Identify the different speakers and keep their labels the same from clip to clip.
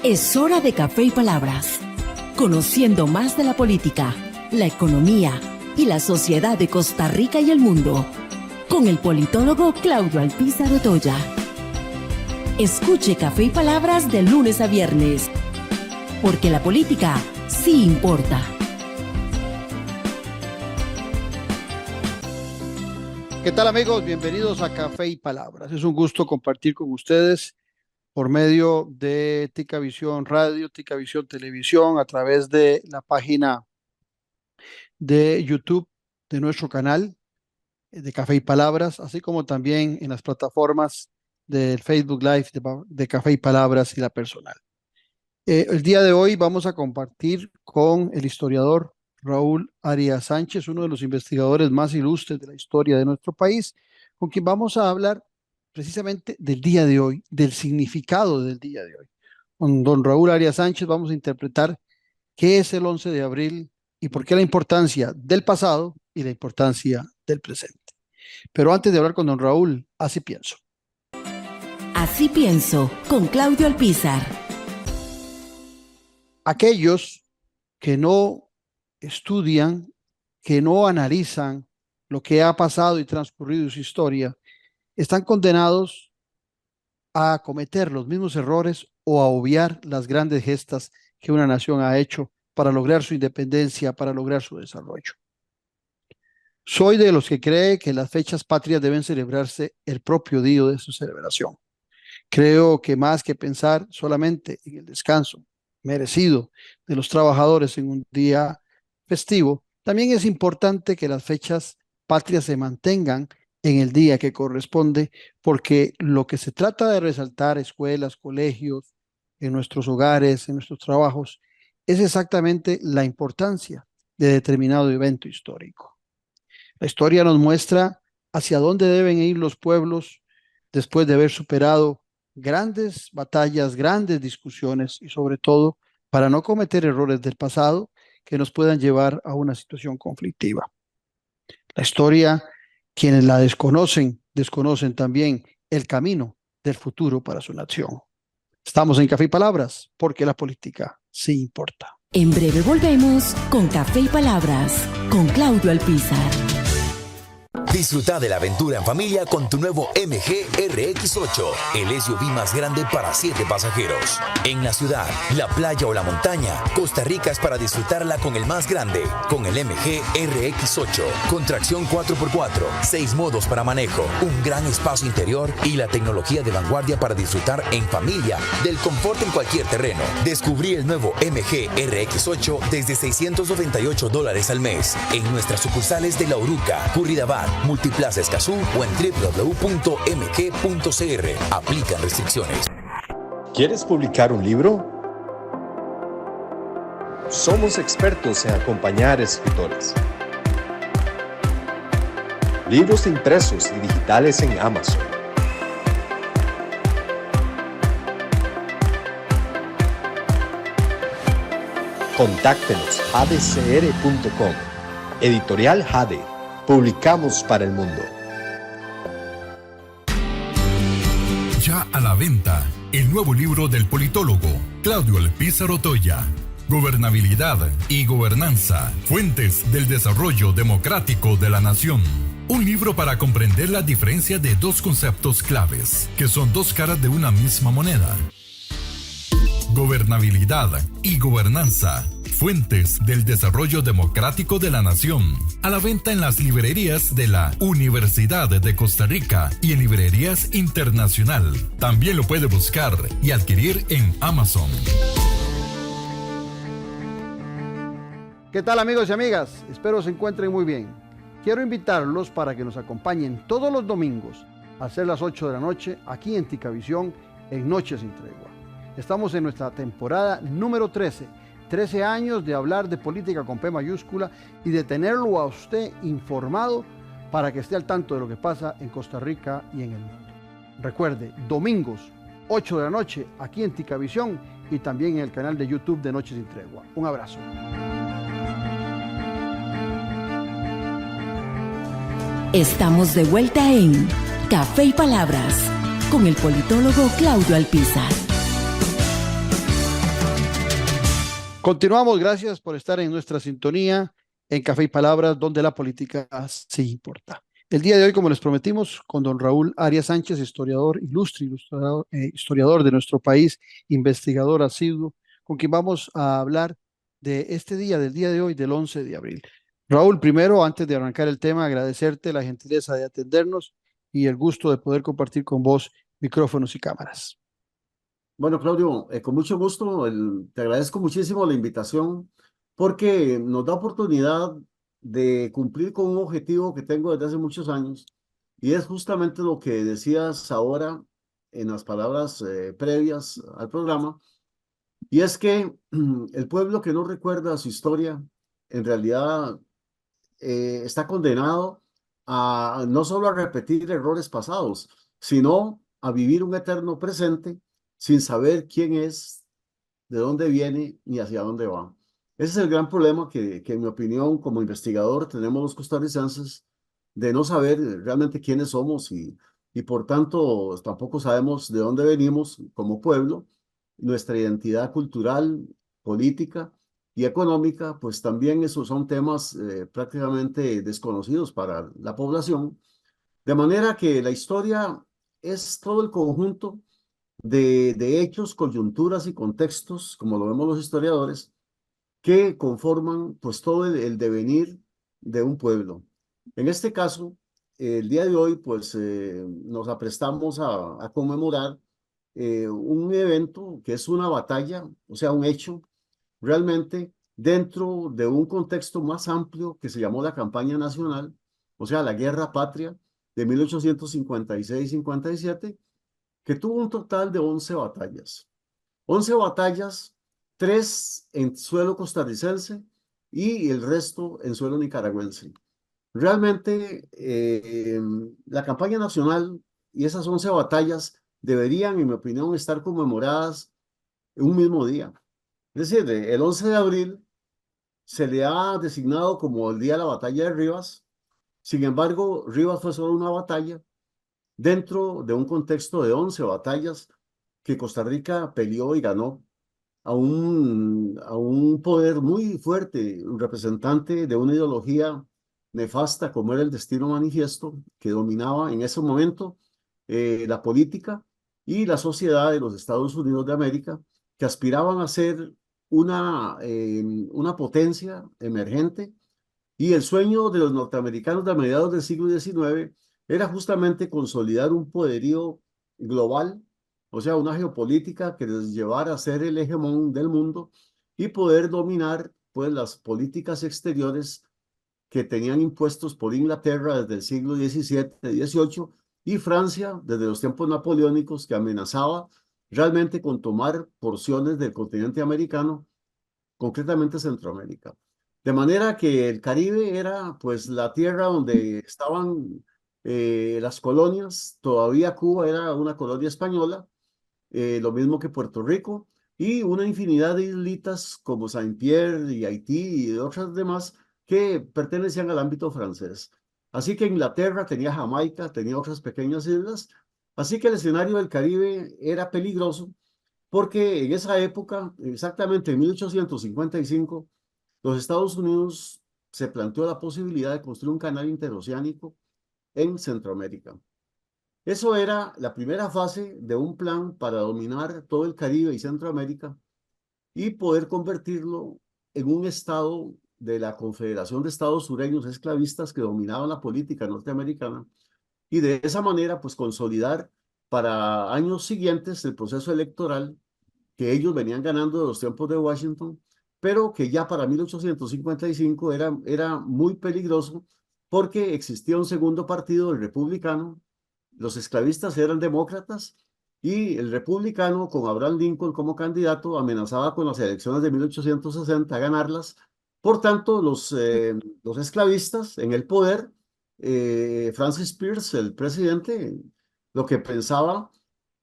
Speaker 1: Es hora de Café y Palabras, conociendo más de la política, la economía y la sociedad de Costa Rica y el mundo, con el politólogo Claudio Alpizar Otoya. Escuche Café y Palabras de lunes a viernes, porque la política sí importa.
Speaker 2: ¿Qué tal, amigos? Bienvenidos a Café y Palabras. Es un gusto compartir con ustedes por medio de Ticavisión Radio, Ticavisión Televisión, a través de la página de YouTube de nuestro canal de Café y Palabras, así como también en las plataformas del Facebook Live de Café y Palabras y la personal. El día de hoy vamos a compartir con el historiador Raúl Arias Sánchez, uno de los investigadores más ilustres de la historia de nuestro país, con quien vamos a hablar precisamente del día de hoy, del significado del día de hoy. Con don Raúl Arias Sánchez vamos a interpretar qué es el 11 de abril y por qué la importancia del pasado y la importancia del presente. Pero antes de hablar con don Raúl, así pienso.
Speaker 1: Así pienso, con Claudio Alpizar.
Speaker 2: Aquellos que no estudian, que no analizan lo que ha pasado y transcurrido en su historia, están condenados a cometer los mismos errores o a obviar las grandes gestas que una nación ha hecho para lograr su independencia, para lograr su desarrollo. Soy de los que cree que las fechas patrias deben celebrarse el propio día de su celebración. Creo que más que pensar solamente en el descanso merecido de los trabajadores en un día festivo, también es importante que las fechas patrias se mantengan en el día que corresponde, porque lo que se trata de resaltar, escuelas, colegios, en nuestros hogares, en nuestros trabajos, es exactamente la importancia de determinado evento histórico. La historia nos muestra hacia dónde deben ir los pueblos después de haber superado grandes batallas, grandes discusiones y sobre todo para no cometer errores del pasado que nos puedan llevar a una situación conflictiva. La historia, quienes la desconocen, desconocen también el camino del futuro para su nación. Estamos en Café y Palabras, porque la política sí importa.
Speaker 1: En breve volvemos con Café y Palabras, con Claudio Alpizar.
Speaker 3: Disfruta de la aventura en familia con tu nuevo MG RX8, el SUV más grande para 7 pasajeros. En la ciudad, la playa o la montaña, Costa Rica es para disfrutarla con el más grande, con el MG RX8, con tracción 4x4, 6 modos para manejo, un gran espacio interior y la tecnología de vanguardia para disfrutar en familia del confort en cualquier terreno. Descubrí el nuevo MG RX8 desde $698 al mes en nuestras sucursales de La Uruca, Curridabat, Multiplaza Escazú o en www.mg.cr. Aplican restricciones.
Speaker 4: ¿Quieres publicar un libro? Somos expertos en acompañar escritores. Libros impresos y digitales en Amazon. Contáctenos jadecr.com. Editorial Jade. Publicamos para el mundo.
Speaker 5: Ya a la venta, el nuevo libro del politólogo Claudio Alpizar Otoya. Gobernabilidad y gobernanza, fuentes del desarrollo democrático de la nación. Un libro para comprender la diferencia de dos conceptos claves, que son dos caras de una misma moneda. Gobernabilidad y gobernanza, fuentes del desarrollo democrático de la nación. A la venta en las librerías de la Universidad de Costa Rica y en librerías internacional. También lo puede buscar y adquirir en Amazon.
Speaker 2: ¿Qué tal, amigos y amigas? Espero se encuentren muy bien. Quiero invitarlos para que nos acompañen todos los domingos a ser las 8 de la noche aquí en Ticavisión en Noches sin Tregua. Estamos en nuestra temporada número 13. 13 años de hablar de política con P mayúscula y de tenerlo a usted informado para que esté al tanto de lo que pasa en Costa Rica y en el mundo. Recuerde, domingos, 8 de la noche, aquí en Ticavisión y también en el canal de YouTube de Noches sin Tregua. Un abrazo.
Speaker 1: Estamos de vuelta en Café y Palabras, con el politólogo Claudio Alpizar.
Speaker 2: Continuamos, gracias por estar en nuestra sintonía en Café y Palabras, donde la política sí importa. El día de hoy, como les prometimos, con don Raúl Arias Sánchez, historiador, ilustre historiador de nuestro país, investigador asiduo, con quien vamos a hablar de este día, del día de hoy, del 11 de abril. Raúl, primero, antes de arrancar el tema, agradecerte la gentileza de atendernos y el gusto de poder compartir con vos micrófonos y cámaras.
Speaker 6: Bueno, Claudio, con mucho gusto, te agradezco muchísimo la invitación porque nos da oportunidad de cumplir con un objetivo que tengo desde hace muchos años y es justamente lo que decías ahora en las palabras previas al programa, y es que el pueblo que no recuerda su historia en realidad está condenado a no solo a repetir errores pasados, sino a vivir un eterno presente sin saber quién es, de dónde viene ni hacia dónde va. Ese es el gran problema que en mi opinión, como investigador, tenemos los costarricenses, de no saber realmente quiénes somos y por tanto tampoco sabemos de dónde venimos como pueblo, nuestra identidad cultural, política y económica, pues también esos son temas prácticamente desconocidos para la población, de manera que la historia es todo el conjunto de hechos, coyunturas y contextos, como lo vemos los historiadores, que conforman pues todo el devenir de un pueblo. En este caso, el día de hoy pues nos aprestamos a conmemorar un evento que es una batalla, o sea, un hecho realmente dentro de un contexto más amplio que se llamó la campaña nacional, o sea, la guerra patria de 1856-57, que tuvo un total de 11 batallas. 11 batallas, 3 en suelo costarricense y el resto en suelo nicaragüense. Realmente la campaña nacional y esas 11 batallas deberían, en mi opinión, estar conmemoradas en un mismo día. Es decir, el 11 de abril se le ha designado como el día de la batalla de Rivas. Sin embargo, Rivas fue solo una batalla dentro de un contexto de 11 batallas que Costa Rica peleó y ganó a un poder muy fuerte, un representante de una ideología nefasta como era el Destino Manifiesto, que dominaba en ese momento la política y la sociedad de los Estados Unidos de América, que aspiraban a ser una potencia emergente, y el sueño de los norteamericanos de mediados del siglo XIX era justamente consolidar un poderío global, o sea, una geopolítica que les llevara a ser el hegemón del mundo y poder dominar pues las políticas exteriores que tenían impuestos por Inglaterra desde el siglo XVII, XVIII, y Francia desde los tiempos napoleónicos, que amenazaba realmente con tomar porciones del continente americano, concretamente Centroamérica. De manera que el Caribe era pues la tierra donde estaban las colonias. Todavía Cuba era una colonia española, lo mismo que Puerto Rico, y una infinidad de islitas como Saint-Pierre y Haití y otras demás que pertenecían al ámbito francés. Así que Inglaterra tenía Jamaica, tenía otras pequeñas islas, así que el escenario del Caribe era peligroso porque en esa época, exactamente en 1855, los Estados Unidos se planteó la posibilidad de construir un canal interoceánico en Centroamérica. Eso era la primera fase de un plan para dominar todo el Caribe y Centroamérica y poder convertirlo en un estado de la Confederación de Estados Sureños Esclavistas que dominaban la política norteamericana, y de esa manera pues consolidar para años siguientes el proceso electoral que ellos venían ganando de los tiempos de Washington, pero que ya para 1855 era muy peligroso porque existía un segundo partido, el republicano. Los esclavistas eran demócratas y el republicano, con Abraham Lincoln como candidato, amenazaba con las elecciones de 1860 a ganarlas. Por tanto, los esclavistas en el poder, Francis Pierce, el presidente, lo que pensaba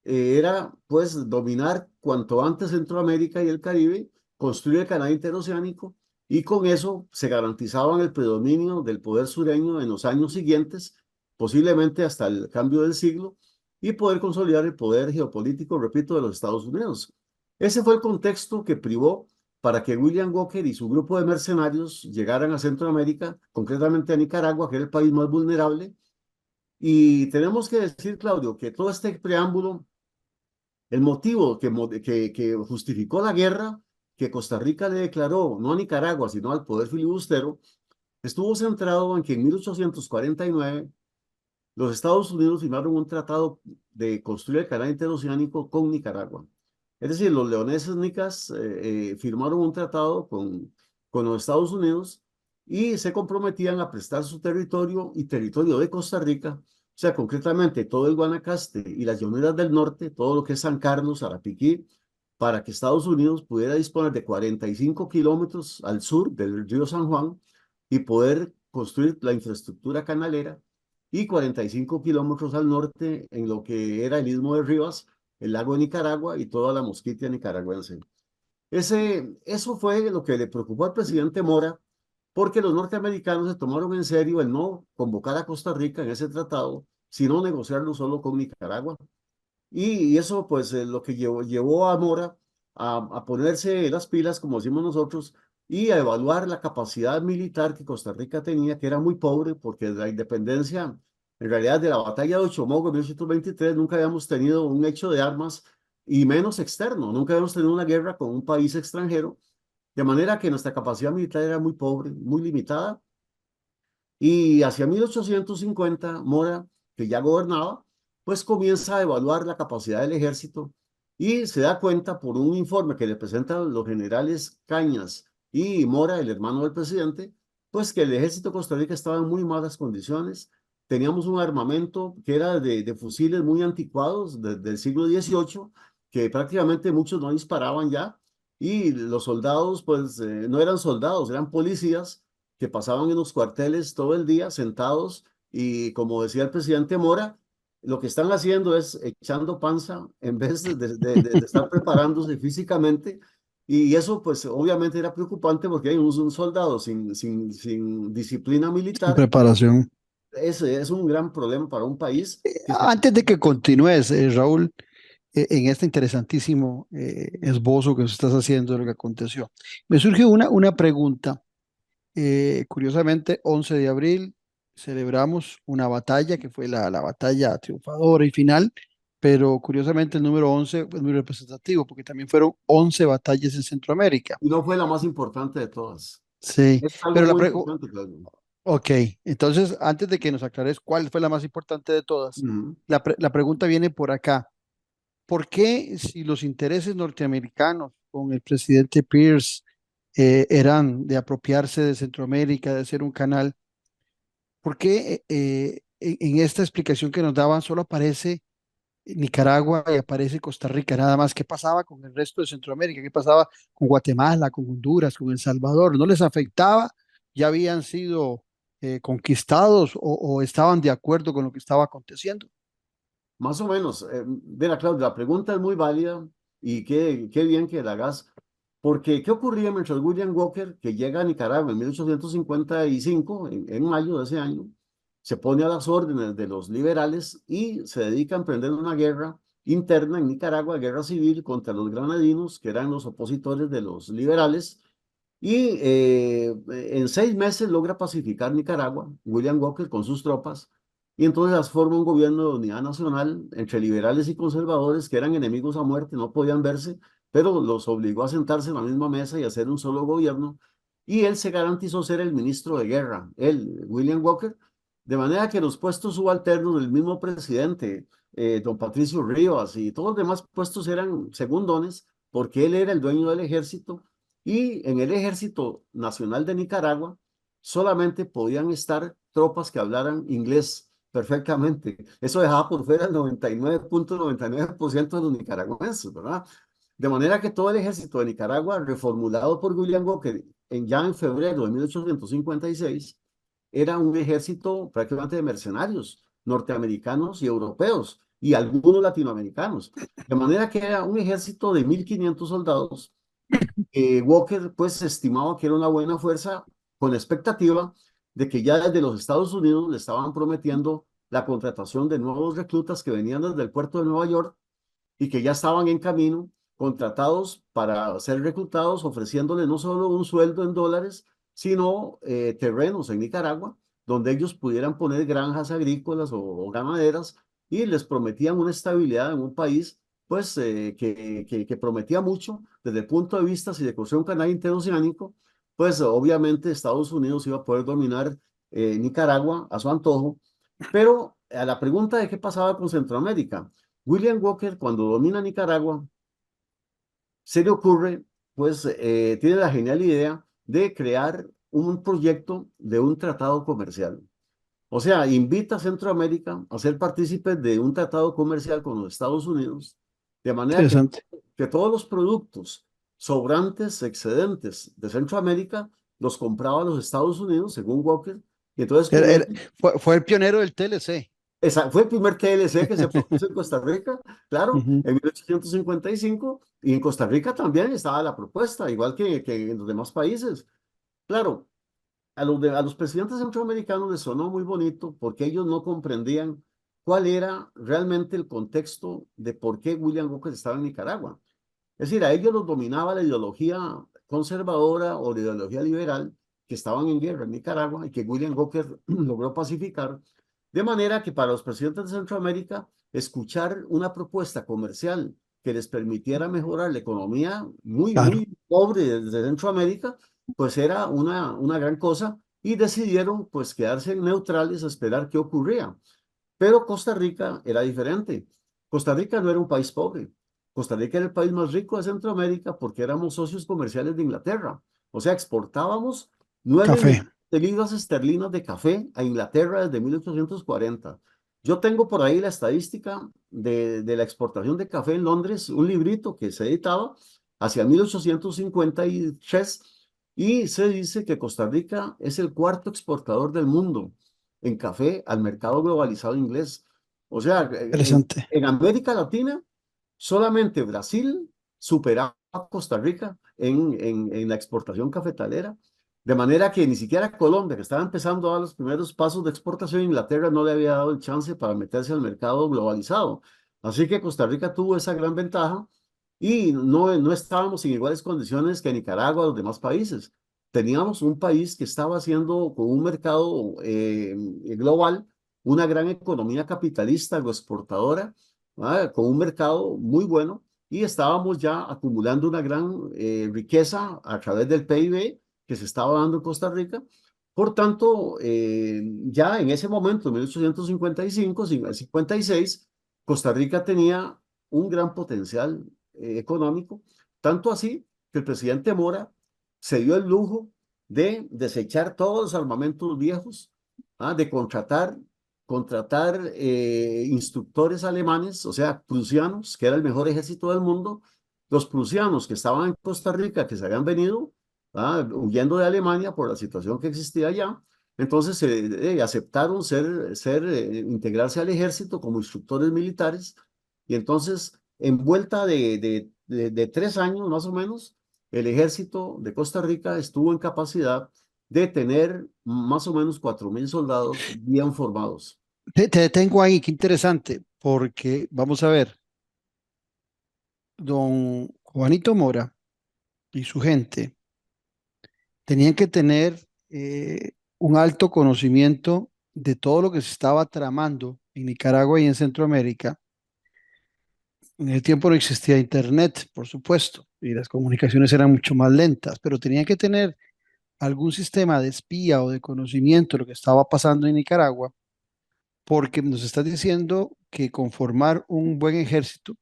Speaker 6: era pues dominar cuanto antes Centroamérica y el Caribe, construir el canal interoceánico, y con eso se garantizaban el predominio del poder sureño en los años siguientes, posiblemente hasta el cambio del siglo, y poder consolidar el poder geopolítico, repito, de los Estados Unidos. Ese fue el contexto que privó para que William Walker y su grupo de mercenarios llegaran a Centroamérica, concretamente a Nicaragua, que era el país más vulnerable. Y tenemos que decir, Claudio, que todo este preámbulo, el motivo que justificó la guerra que Costa Rica le declaró, no a Nicaragua, sino al poder filibustero, estuvo centrado en que en 1849 los Estados Unidos firmaron un tratado de construir el canal interoceánico con Nicaragua. Es decir, los leoneses nicas firmaron un tratado con los Estados Unidos y se comprometían a prestar su territorio y territorio de Costa Rica, o sea, concretamente todo el Guanacaste y las llanuras del norte, todo lo que es San Carlos, Arapiquí, para que Estados Unidos pudiera disponer de 45 kilómetros al sur del río San Juan y poder construir la infraestructura canalera, y 45 kilómetros al norte en lo que era el Istmo de Rivas, el lago de Nicaragua y toda la mosquitia nicaragüense. Eso fue lo que le preocupó al presidente Mora, porque los norteamericanos se tomaron en serio el no convocar a Costa Rica en ese tratado, sino negociarlo solo con Nicaragua. Y eso pues lo que llevó a Mora a ponerse las pilas, como decimos nosotros, y a evaluar la capacidad militar que Costa Rica tenía, que era muy pobre, porque la independencia, en realidad de la batalla de Ochomogo en 1823, nunca habíamos tenido un hecho de armas, y menos externo, nunca habíamos tenido una guerra con un país extranjero, de manera que nuestra capacidad militar era muy pobre, muy limitada, y hacia 1850, Mora, que ya gobernaba, pues comienza a evaluar la capacidad del ejército y se da cuenta por un informe que le presentan los generales Cañas y Mora, el hermano del presidente, pues que el ejército de Costa Rica estaba en muy malas condiciones. Teníamos un armamento que era de fusiles muy anticuados del siglo XVIII, que prácticamente muchos no disparaban ya, y los soldados pues no eran soldados, eran policías que pasaban en los cuarteles todo el día sentados, y como decía el presidente Mora, lo que están haciendo es echando panza en vez de estar preparándose físicamente, y eso pues obviamente era preocupante porque hay un soldado sin disciplina militar.
Speaker 2: Preparación.
Speaker 6: Ese es un gran problema para un país que se...
Speaker 2: Antes de que continúes, Raúl, en este interesantísimo esbozo que estás haciendo de lo que aconteció, me surge una pregunta. Curiosamente, 11 de abril celebramos una batalla que fue la batalla triunfadora y final, pero curiosamente el número 11 es muy representativo porque también fueron 11 batallas en Centroamérica.
Speaker 6: Y no fue la más importante de todas.
Speaker 2: Sí,
Speaker 6: Es algo
Speaker 2: pero
Speaker 6: muy importante, claro.
Speaker 2: ok, entonces antes de que nos aclares cuál fue la más importante de todas,
Speaker 6: Ujú.
Speaker 2: la pregunta viene por acá. ¿Por qué si los intereses norteamericanos con el presidente Pierce eran de apropiarse de Centroamérica, de hacer un canal? ¿Por qué en esta explicación que nos daban solo aparece Nicaragua y aparece Costa Rica? Nada más, ¿qué pasaba con el resto de Centroamérica? ¿Qué pasaba con Guatemala, con Honduras, con El Salvador? ¿No les afectaba? ¿Ya habían sido conquistados o estaban de acuerdo con lo que estaba aconteciendo?
Speaker 6: Más o menos. Mira, Claudia, la pregunta es muy válida y qué bien que la hagas, porque ¿qué ocurría mientras William Walker, que llega a Nicaragua en 1855, en mayo de ese año, se pone a las órdenes de los liberales y se dedica a emprender una guerra interna en Nicaragua, guerra civil contra los granadinos, que eran los opositores de los liberales, y en 6 meses logra pacificar Nicaragua, William Walker con sus tropas, y entonces forma un gobierno de unidad nacional entre liberales y conservadores que eran enemigos a muerte, no podían verse, pero los obligó a sentarse en la misma mesa y hacer un solo gobierno, y él se garantizó ser el ministro de guerra, él, William Walker, de manera que los puestos subalternos del mismo presidente, don Patricio Rivas y todos los demás puestos eran segundones, porque él era el dueño del ejército, y en el Ejército Nacional de Nicaragua solamente podían estar tropas que hablaran inglés perfectamente. Eso dejaba por fuera el 99.99% de los nicaragüenses, ¿verdad? De manera que todo el ejército de Nicaragua, reformulado por William Walker ya en febrero de 1856, era un ejército prácticamente de mercenarios norteamericanos y europeos y algunos latinoamericanos. De manera que era un ejército de 1.500 soldados. Walker pues estimaba que era una buena fuerza, con la expectativa de que ya desde los Estados Unidos le estaban prometiendo la contratación de nuevos reclutas que venían desde el puerto de Nueva York y que ya estaban en camino contratados para ser reclutados, ofreciéndole no solo un sueldo en dólares, sino terrenos en Nicaragua, donde ellos pudieran poner granjas agrícolas o ganaderas, y les prometían una estabilidad en un país pues que prometía mucho desde el punto de vista, si se construía un canal interoceánico, pues obviamente Estados Unidos iba a poder dominar Nicaragua a su antojo. Pero a la pregunta de qué pasaba con Centroamérica, William Walker, cuando domina Nicaragua, se le ocurre, pues tiene la genial idea de crear un proyecto de un tratado comercial. O sea, invita a Centroamérica a ser partícipes de un tratado comercial con los Estados Unidos, de manera
Speaker 2: Interesante.
Speaker 6: que todos los productos sobrantes, excedentes de Centroamérica, los compraba los Estados Unidos, según Walker, y entonces con
Speaker 2: Era-
Speaker 6: él,
Speaker 2: era- fue el pionero del TLC.
Speaker 6: fue el primer TLC que se propuso en Costa Rica, claro,
Speaker 2: Ujú.
Speaker 6: en 1855, y en Costa Rica también estaba la propuesta, igual que en los demás países. Claro, a los presidentes centroamericanos les sonó muy bonito porque ellos no comprendían cuál era realmente el contexto de por qué William Walker estaba en Nicaragua. Es decir, a ellos los dominaba la ideología conservadora o la ideología liberal que estaban en guerra en Nicaragua y que William Walker logró pacificar, de manera que para los presidentes de Centroamérica, escuchar una propuesta comercial que les permitiera mejorar la economía muy,
Speaker 2: Claro.
Speaker 6: muy pobre de Centroamérica, pues era una gran cosa, y decidieron pues quedarse neutrales a esperar qué ocurría. Pero Costa Rica era diferente. Costa Rica no era un país pobre. Costa Rica era el país más rico de Centroamérica porque éramos socios comerciales de Inglaterra. O sea, exportábamos 9
Speaker 2: Café.
Speaker 6: millones de libras esterlinas de café a Inglaterra desde 1840. Yo tengo por ahí la estadística de la exportación de café en Londres, un librito que se editaba hacia 1853, y se dice que Costa Rica es el cuarto exportador del mundo en café al mercado globalizado inglés. O sea,
Speaker 2: Interesante.
Speaker 6: en América Latina, solamente Brasil superaba a Costa Rica en la exportación cafetalera, de manera que ni siquiera Colombia, que estaba empezando a dar los primeros pasos de exportación, Inglaterra no le había dado el chance para meterse al mercado globalizado. Así que Costa Rica tuvo esa gran ventaja, y no estábamos en iguales condiciones que Nicaragua o los demás países. Teníamos un país que estaba haciendo con un mercado global una gran economía capitalista, agroexportadora, con un mercado muy bueno, y estábamos ya acumulando una gran riqueza a través del PIB que se estaba dando en Costa Rica. Por tanto, ya en ese momento, en 1855, 56, Costa Rica tenía un gran potencial económico, tanto así que el presidente Mora se dio el lujo de desechar todos los armamentos viejos, de contratar instructores alemanes, o sea, prusianos, que era el mejor ejército del mundo. Los prusianos que estaban en Costa Rica, que se habían venido huyendo de Alemania por la situación que existía allá, entonces aceptaron integrarse al ejército como instructores militares, y entonces en vuelta de 3 años más o menos, el ejército de Costa Rica estuvo en capacidad de tener más o menos 4.000 soldados bien formados.
Speaker 2: Te detengo ahí, qué interesante, porque vamos a ver, don Juanito Mora y su gente tenían que tener un alto conocimiento de todo lo que se estaba tramando en Nicaragua y en Centroamérica. En el tiempo no existía internet, por supuesto, y las comunicaciones eran mucho más lentas, pero tenían que tener algún sistema de espía o de conocimiento de lo que estaba pasando en Nicaragua, porque nos estás diciendo que conformar un buen ejército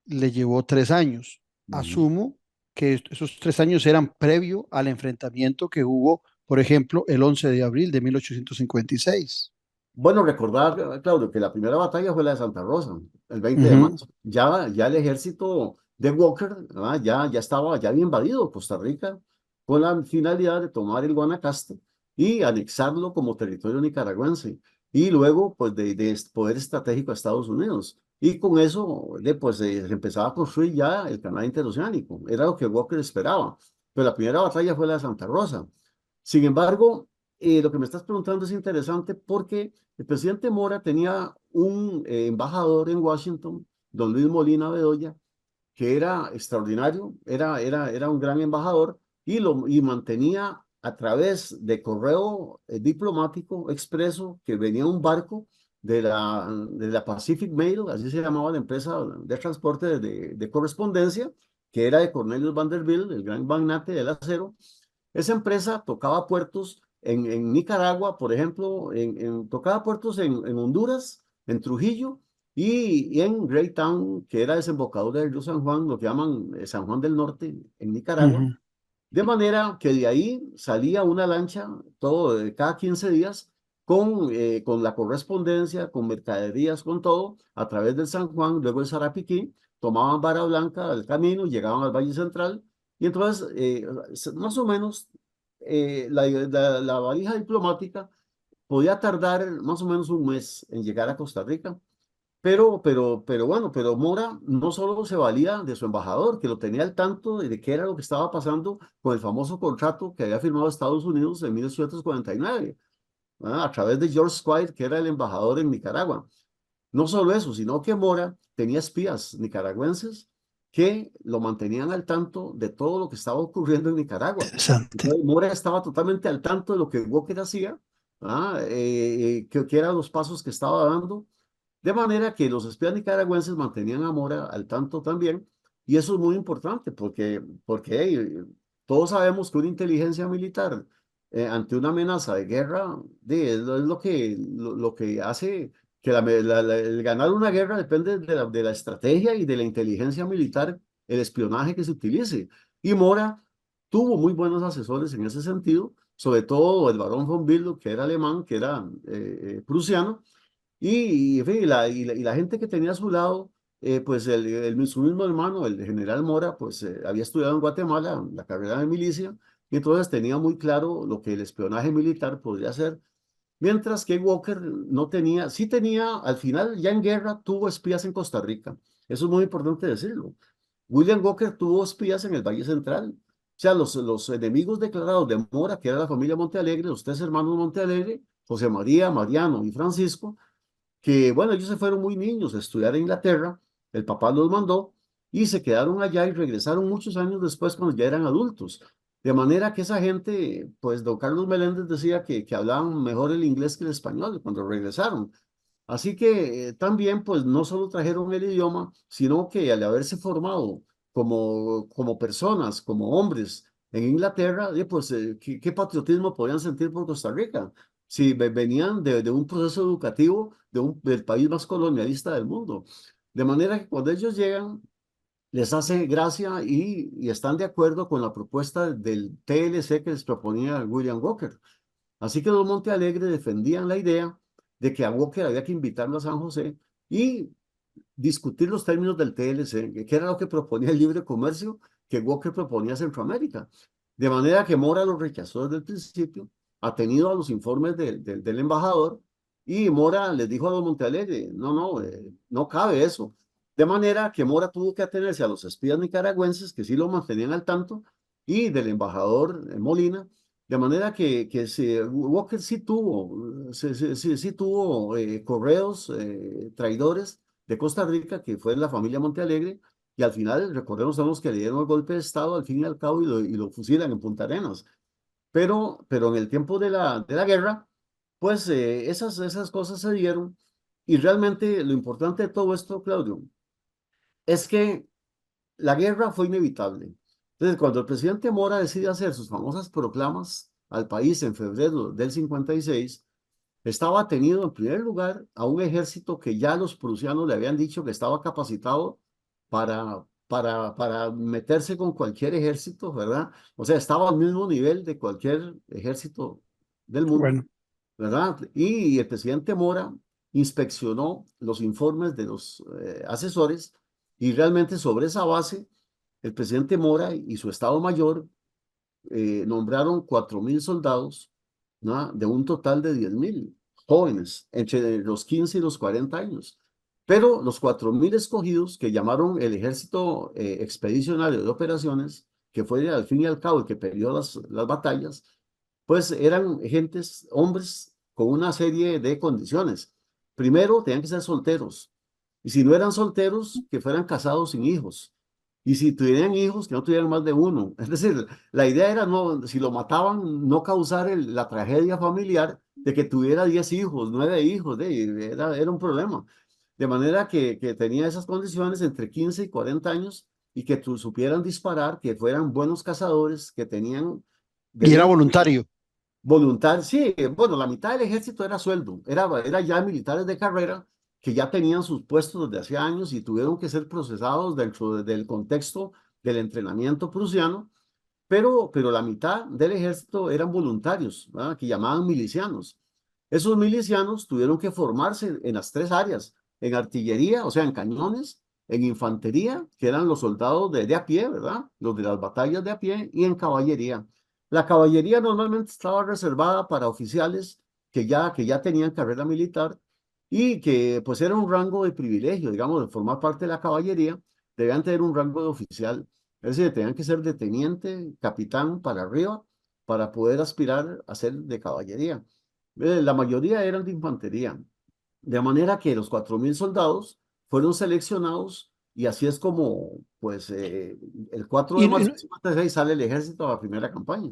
Speaker 2: le llevó 3 años.
Speaker 6: Ujú.
Speaker 2: Asumo que esos 3 años eran previo al enfrentamiento que hubo, por ejemplo, el 11 de abril de 1856.
Speaker 6: Bueno, recordar, Claudio, que la primera batalla fue la de Santa Rosa, el 20 de
Speaker 2: Ujú.
Speaker 6: marzo. Ya el ejército de Walker, ya había invadido Costa Rica con la finalidad de tomar el Guanacaste y anexarlo como territorio nicaragüense, y luego pues de poder estratégico a Estados Unidos. Y con eso se empezaba a construir ya el canal interoceánico. Era lo que Walker esperaba. Pero la primera batalla fue la de Santa Rosa. Sin embargo, lo que me estás preguntando es interesante porque el presidente Mora tenía un embajador en Washington, don Luis Molina Bedoya, que era extraordinario, era un gran embajador y mantenía a través de correo diplomático expreso que venía un barco de la Pacific Mail, así se llamaba la empresa de transporte de correspondencia, que era de Cornelius Vanderbilt, el gran magnate del acero. Esa empresa tocaba puertos en Nicaragua, por ejemplo, tocaba puertos en Honduras, en Trujillo y en Greytown, que era desembocadura del río San Juan, lo que llaman San Juan del Norte, en Nicaragua.
Speaker 2: Ujú.
Speaker 6: De manera que de ahí salía una lancha cada 15 días con la correspondencia, con mercaderías, con todo, a través del San Juan, luego el Sarapiquí, tomaban vara blanca al camino, llegaban al Valle Central, y entonces, más o menos, la valija diplomática podía tardar más o menos un mes en llegar a Costa Rica. Pero bueno, pero Mora no solo se valía de su embajador, que lo tenía al tanto de qué era lo que estaba pasando con el famoso contrato que había firmado Estados Unidos en 1849, a través de George Squire, que era el embajador en Nicaragua. No solo eso, sino que Mora tenía espías nicaragüenses que lo mantenían al tanto de todo lo que estaba ocurriendo en Nicaragua.
Speaker 2: Interesante.
Speaker 6: Entonces, Mora estaba totalmente al tanto de lo que Walker hacía, que eran los pasos que estaba dando. De manera que los espías nicaragüenses mantenían a Mora al tanto también, y eso es muy importante porque todos sabemos que una inteligencia militar ante una amenaza de guerra es lo que hace que el ganar una guerra depende de la estrategia y de la inteligencia militar, el espionaje que se utilice. Y Mora tuvo muy buenos asesores en ese sentido, sobre todo el barón von Bülow, que era alemán, que era prusiano, en fin, y la gente que tenía a su lado, pues su mismo hermano, el general Mora, pues había estudiado en Guatemala la carrera de milicia, y entonces tenía muy claro lo que el espionaje militar podría hacer, mientras que Walker no tenía, sí tenía, al final ya en guerra tuvo espías en Costa Rica, eso es muy importante decirlo. William Walker tuvo espías en el Valle Central, o sea, los enemigos declarados de Mora, que era la familia Montealegre, los tres hermanos Montealegre, José María, Mariano y Francisco, que bueno, ellos se fueron muy niños a estudiar a Inglaterra, el papá los mandó y se quedaron allá y regresaron muchos años después cuando ya eran adultos. De manera que esa gente, pues don Carlos Meléndez decía que hablaban mejor el inglés que el español cuando regresaron. Así que también, pues no solo trajeron el idioma, sino que al haberse formado como personas, como hombres en Inglaterra, pues ¿qué patriotismo podían sentir por Costa Rica? Si venían de un proceso educativo del país más colonialista del mundo. De manera que cuando ellos llegan, les hace gracia y están de acuerdo con la propuesta del TLC que les proponía William Walker. Así que los Montealegre defendían la idea de que a Walker había que invitarlo a San José y discutir los términos del TLC, que era lo que proponía el libre comercio que Walker proponía a Centroamérica. De manera que Mora lo rechazó desde el principio, atenido a los informes del embajador, y Mora les dijo a los Montealegre, no cabe eso. De manera que Mora tuvo que atenerse a los espías nicaragüenses, que sí lo mantenían al tanto, y del embajador Molina, de manera que Walker sí tuvo correos traidores de Costa Rica, que fue la familia Montealegre, y al final, recordemos, son los que le dieron el golpe de Estado al fin y al cabo y lo fusilan en Punta Arenas. Pero en el tiempo de la guerra, pues esas cosas se dieron, y realmente lo importante de todo esto, Claudio, es que la guerra fue inevitable. Entonces, cuando el presidente Mora decide hacer sus famosas proclamas al país en febrero del 56, estaba atenido en primer lugar a un ejército que ya los prusianos le habían dicho que estaba capacitado para meterse con cualquier ejército, ¿verdad? O sea, estaba al mismo nivel de cualquier ejército del mundo,
Speaker 2: Bueno,
Speaker 6: ¿verdad? Y el presidente Mora inspeccionó los informes de los asesores y realmente sobre esa base, el presidente Mora y su Estado Mayor nombraron 4.000 soldados, ¿no? De un total de 10.000 jóvenes entre los 15 y los 40 años. Pero los 4.000 escogidos que llamaron el Ejército Expedicionario de Operaciones, que fue al fin y al cabo el que perdió las batallas, pues eran gentes, hombres con una serie de condiciones. Primero, tenían que ser solteros. Y si no eran solteros, que fueran casados sin hijos. y si tuvieran hijos, que no tuvieran más de uno. Es decir, la idea era, no, si lo mataban, no causar la tragedia familiar de que tuviera 10 hijos, 9 hijos, era un problema. De manera que tenía esas condiciones entre 15 y 40 años y que supieran disparar, que fueran buenos cazadores, que tenían
Speaker 2: Y era
Speaker 6: debían
Speaker 2: voluntario.
Speaker 6: voluntad. Sí, bueno, la mitad del ejército era sueldo, era ya militares de carrera que ya tenían sus puestos desde hace años y tuvieron que ser procesados dentro del contexto del entrenamiento prusiano, pero la mitad del ejército eran voluntarios, ¿verdad? Que llamaban milicianos. Esos milicianos tuvieron que formarse en las tres áreas, en artillería, o sea, en cañones, en infantería, que eran los soldados de a pie, ¿verdad? Los de las batallas de a pie, y en caballería. La caballería normalmente estaba reservada para oficiales que ya tenían carrera militar y que pues era un rango de privilegio, digamos, de formar parte de la caballería, debían tener un rango de oficial, es decir, tenían que ser de teniente, capitán para arriba, para poder aspirar a ser de caballería. La mayoría eran de infantería, de manera que los 4.000 soldados fueron seleccionados y así es como, pues, el 4
Speaker 2: Y,
Speaker 6: de marzo de 56 sale el ejército a la primera campaña.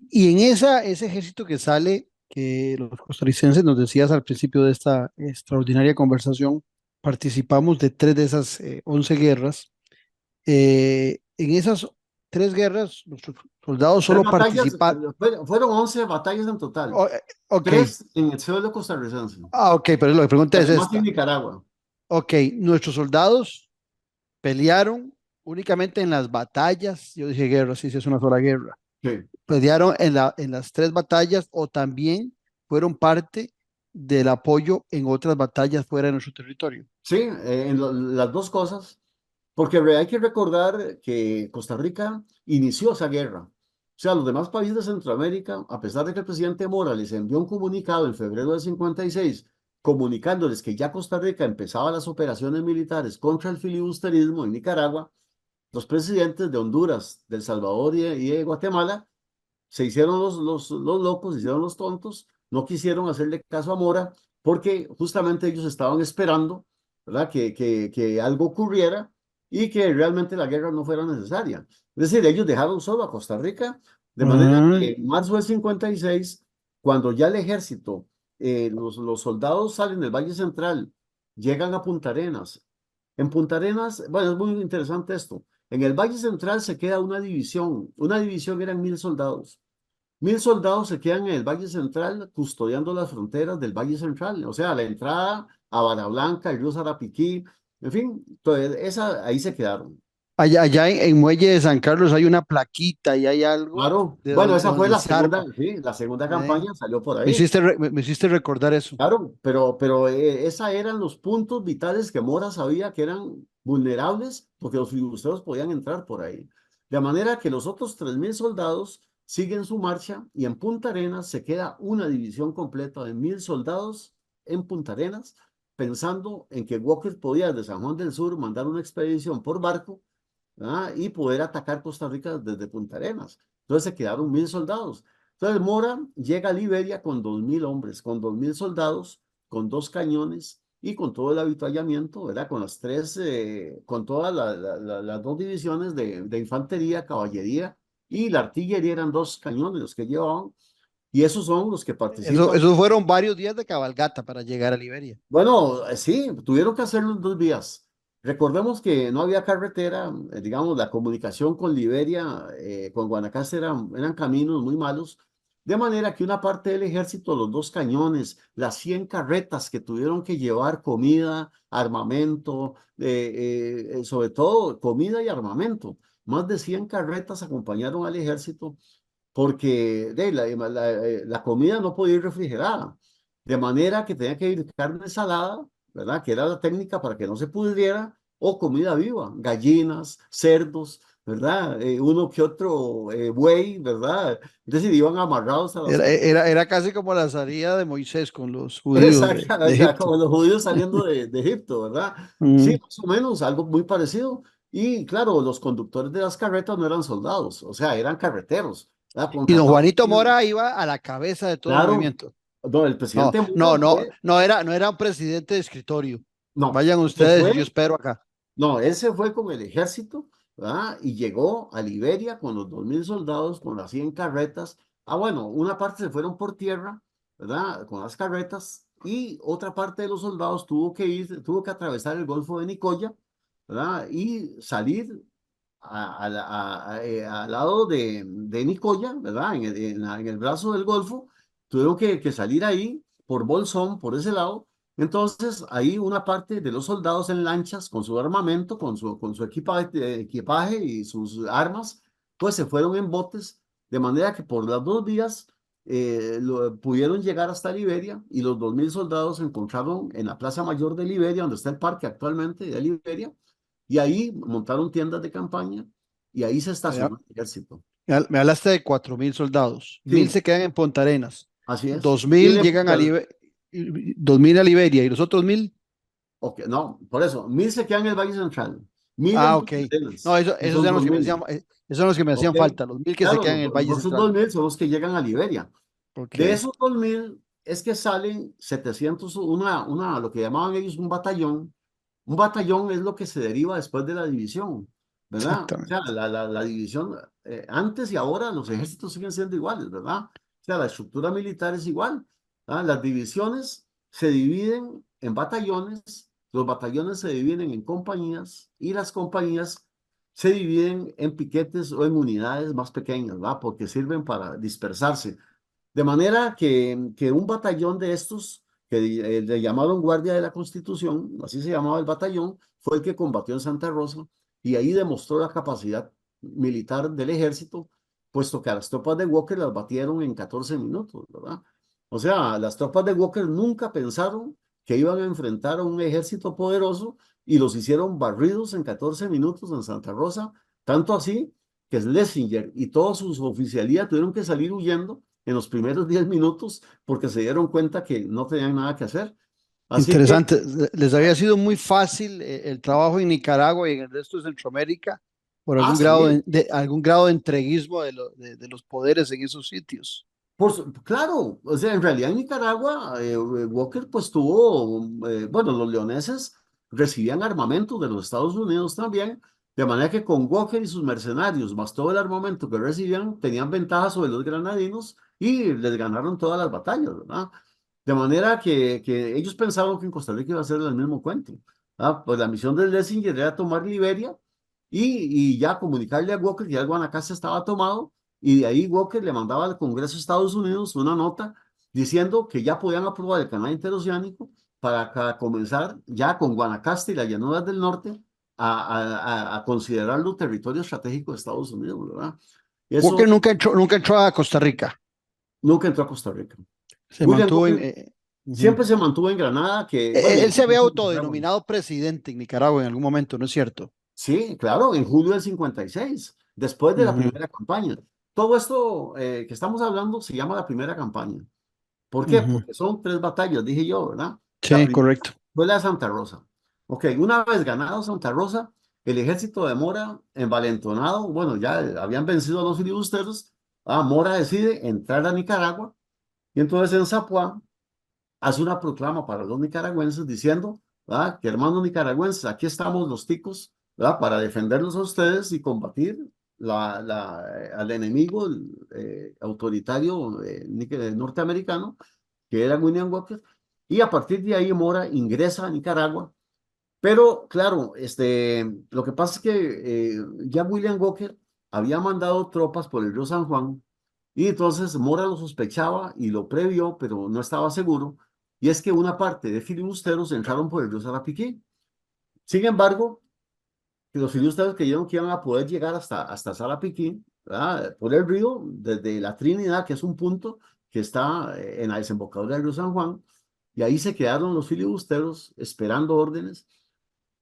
Speaker 2: y en ese ejército que sale, que los costarricenses, nos decías al principio de esta extraordinaria conversación, participamos de 3 de esas 11 guerras. En esas 3 guerras, los soldados
Speaker 6: Tres
Speaker 2: solo
Speaker 6: batallas,
Speaker 2: participaron.
Speaker 6: fueron 11 batallas en total,
Speaker 2: Ok,
Speaker 6: 3 en el suelo costarricense,
Speaker 2: ok, pero lo que
Speaker 6: y
Speaker 2: pregunta es
Speaker 6: además en
Speaker 2: esta.
Speaker 6: Nicaragua.
Speaker 2: Ok, nuestros soldados pelearon únicamente en las batallas. Yo dije guerra, sí, sí, es una sola guerra.
Speaker 6: Sí.
Speaker 2: Pelearon en las 3 batallas o también fueron parte del apoyo en otras batallas fuera de nuestro territorio.
Speaker 6: Sí, las dos cosas, porque hay que recordar que Costa Rica inició esa guerra. O sea, los demás países de Centroamérica, a pesar de que el presidente Morales envió un comunicado en febrero del 56, comunicándoles que ya Costa Rica empezaba las operaciones militares contra el filibusterismo en Nicaragua, los presidentes de Honduras, de El Salvador y de Guatemala se hicieron los locos, se hicieron los tontos, no quisieron hacerle caso a Mora porque justamente ellos estaban esperando, ¿verdad? Que algo ocurriera y que realmente la guerra no fuera necesaria. Es decir, ellos dejaron solo a Costa Rica, de manera
Speaker 2: Ah,
Speaker 6: que en marzo del 56, cuando ya el ejército, los soldados salen del Valle Central, llegan a Punta Arenas. En Punta Arenas, bueno, es muy interesante esto. En el Valle Central se queda una división eran 1.000 soldados. 1.000 soldados se quedan en el Valle Central custodiando las fronteras del Valle Central, o sea, la entrada a Barra Blanca, el río Sarapiquí, en fin, ahí se quedaron.
Speaker 2: allá en Muelle de San Carlos hay una plaquita y hay algo
Speaker 6: Claro,
Speaker 2: de
Speaker 6: bueno, esa fue
Speaker 2: donde
Speaker 6: la
Speaker 2: se
Speaker 6: segunda,
Speaker 2: arpa.
Speaker 6: sí, la segunda
Speaker 2: ¿Eh?
Speaker 6: campaña salió por ahí.
Speaker 2: Me hiciste recordar eso.
Speaker 6: Claro, pero esos eran los puntos vitales que Mora sabía que eran vulnerables porque los filibusteros podían entrar por ahí. De manera que los otros 3.000 soldados siguen su marcha y en Punta Arenas se queda una división completa de 1.000 soldados en Punta Arenas, pensando en que Walker podía desde San Juan del Sur mandar una expedición por barco, ¿verdad? Y poder atacar Costa Rica desde Punta Arenas. Entonces se quedaron 1.000 soldados. Entonces Mora llega a Liberia con 2.000 hombres, con 2.000 soldados, con 2 cañones y con todo el avituallamiento, ¿verdad? Con con todas las 2 divisiones de infantería, caballería y la artillería eran 2 cañones los que llevaban y esos son los que participan.
Speaker 2: Esos fueron varios días de cabalgata para llegar a Liberia.
Speaker 6: Bueno, sí, tuvieron que hacerlo en 2 vías. Recordemos que no había carretera, digamos, la comunicación con Liberia, con Guanacaste eran caminos muy malos, de manera que una parte del ejército, los 2 cañones, las 100 carretas que tuvieron que llevar comida, armamento, sobre todo comida y armamento, más de 100 carretas acompañaron al ejército porque la comida no podía ir refrigerada, de manera que tenía que ir carne salada, ¿verdad? Que era la técnica para que no se pudriera, o comida viva, gallinas, cerdos, ¿verdad? Uno que otro buey, ¿verdad? Entonces iban amarrados a las carretas.
Speaker 2: Era casi como la salida de Moisés con los judíos de
Speaker 6: Exactamente,
Speaker 2: Egipto.
Speaker 6: como los judíos saliendo de Egipto, ¿verdad? Sí,
Speaker 2: Mm.
Speaker 6: más o menos, algo muy parecido. Y claro, los conductores de las carretas no eran soldados, o sea, eran carreteros, ¿verdad?
Speaker 2: Y don
Speaker 6: Contratados.
Speaker 2: Juanito Mora iba a la cabeza de todo el
Speaker 6: Claro,
Speaker 2: movimiento.
Speaker 6: no, el
Speaker 2: No,
Speaker 6: presidente Mora
Speaker 2: no era un presidente de escritorio.
Speaker 6: no,
Speaker 2: Vayan
Speaker 6: se
Speaker 2: ustedes y yo
Speaker 6: fue,
Speaker 2: espero acá.
Speaker 6: no, él se fue con el ejército, ¿verdad? Y llegó a Liberia con los 2.000 soldados, con las 100 carretas. Bueno, una parte se fueron por tierra, ¿verdad? Con las carretas, y otra parte de los soldados tuvo que atravesar el Golfo de Nicoya, ¿verdad? Y salir al lado de Nicoya, ¿verdad? En el brazo del Golfo, tuvieron que salir ahí por Bolsón, por ese lado. Entonces, ahí una parte de los soldados en lanchas, con su armamento, con su equipaje y sus armas, pues se fueron en botes, de manera que por las 2 vías pudieron llegar hasta Liberia, y los 2.000 soldados se encontraron en la Plaza Mayor de Liberia, donde está el parque actualmente de Liberia, y ahí montaron tiendas de campaña y ahí se
Speaker 2: Ya,
Speaker 6: estacionó el ejército.
Speaker 2: me hablaste de 4.000 soldados. 1.000
Speaker 6: Sí,
Speaker 2: se quedan en Punta Arenas.
Speaker 6: así es.
Speaker 2: dos
Speaker 6: Y
Speaker 2: mil llegan a 2.000 a Liberia. ¿Y los otros 1.000?
Speaker 6: ok, no, por eso, 1.000 se quedan en el Valle Central, 1.000 en
Speaker 2: Ah, ok.
Speaker 6: Punta
Speaker 2: No,
Speaker 6: Arenas,
Speaker 2: eso,
Speaker 6: y
Speaker 2: esos
Speaker 6: son
Speaker 2: eran los
Speaker 6: dos
Speaker 2: que me
Speaker 6: mil
Speaker 2: hacían, esos son los que me hacían
Speaker 6: Ok,
Speaker 2: falta, los 1.000 que se
Speaker 6: claro,
Speaker 2: quedan en el Valle
Speaker 6: los otros
Speaker 2: Central.
Speaker 6: 2.000 son los que llegan a Liberia.
Speaker 2: Ok.
Speaker 6: De esos 2.000 es que salen 700, lo que llamaban ellos un batallón. Un batallón es lo que se deriva después de la división, ¿verdad? O sea,
Speaker 2: Exactamente.
Speaker 6: la división, antes y ahora los ejércitos siguen siendo iguales, ¿verdad? O sea, la estructura militar es igual. Las divisiones se dividen en batallones, los batallones se dividen en compañías, y las compañías se dividen en piquetes o en unidades más pequeñas, ¿verdad? Porque sirven para dispersarse. De manera que un batallón de estos, que le llamaron Guardia de la Constitución, así se llamaba el batallón, fue el que combatió en Santa Rosa, y ahí demostró la capacidad militar del ejército, puesto que a las tropas de Walker las batieron en 14 minutos, ¿verdad? O sea, las tropas de Walker nunca pensaron que iban a enfrentar a un ejército poderoso, y los hicieron barridos en 14 minutos en Santa Rosa, tanto así que Schlesinger y toda su oficialía tuvieron que salir huyendo en los primeros 10 minutos, porque se dieron cuenta que no tenían nada que hacer. Así que,
Speaker 2: Interesante. Les había sido muy fácil el trabajo en Nicaragua y en el resto de Centroamérica por
Speaker 6: sí,
Speaker 2: algún grado de entreguismo de los poderes en esos sitios.
Speaker 6: claro, o sea, en realidad en Nicaragua, Walker pues tuvo, bueno, los leoneses recibían armamento de los Estados Unidos también, de manera que con Walker y sus mercenarios, más todo el armamento que recibían, tenían ventaja sobre los granadinos y les ganaron todas las batallas, ¿verdad? De manera que ellos pensaban que en Costa Rica iba a ser el mismo cuento. Pues la misión de Schlesinger era tomar Liberia, y ya comunicarle a Walker que ya el Guanacaste estaba tomado, y de ahí Walker le mandaba al Congreso de Estados Unidos una nota diciendo que ya podían aprobar el canal interoceánico para comenzar ya con Guanacaste y las llanuras del norte a considerarlo territorio estratégico de Estados Unidos, ¿verdad?
Speaker 2: Walker
Speaker 6: Eso
Speaker 2: nunca entró a Costa Rica.
Speaker 6: nunca entró a Costa Rica.
Speaker 2: Se
Speaker 6: William
Speaker 2: mantuvo
Speaker 6: Walker
Speaker 2: ujú.
Speaker 6: siempre se mantuvo en Granada, que bueno,
Speaker 2: Él se había autodenominado presidente en Nicaragua en algún momento, ¿no es cierto?
Speaker 6: sí, claro, en julio del 56, después de la
Speaker 2: Ujú,
Speaker 6: primera campaña. Todo esto que estamos hablando se llama la primera campaña. ¿Por qué?
Speaker 2: ujú.
Speaker 6: Porque son 3 batallas, dije yo, ¿verdad? La
Speaker 2: Sí,
Speaker 6: primera
Speaker 2: correcto.
Speaker 6: fue la de Santa Rosa. Ok, una vez ganado Santa Rosa, el ejército de Mora, envalentonado, bueno, ya habían vencido a los filibusteros, Mora decide entrar a Nicaragua, y entonces en Zapuá hace una proclama para los nicaragüenses diciendo, ¿verdad? Que hermanos nicaragüenses, aquí estamos los ticos, ¿verdad? Para defenderlos a ustedes y combatir al enemigo autoritario norteamericano, que era William Walker. Y a partir de ahí Mora ingresa a Nicaragua. Pero claro, lo que pasa es que ya William Walker había mandado tropas por el río San Juan, y entonces Mora lo sospechaba y lo previó, pero no estaba seguro. Y es que una parte de filibusteros entraron por el río Sarapiquí. Sin embargo, que los filibusteros creyeron que iban a poder llegar hasta Sarapiquí, ¿verdad? Por el río, desde la Trinidad, que es un punto que está en la desembocadura del río San Juan, y ahí se quedaron los filibusteros esperando órdenes.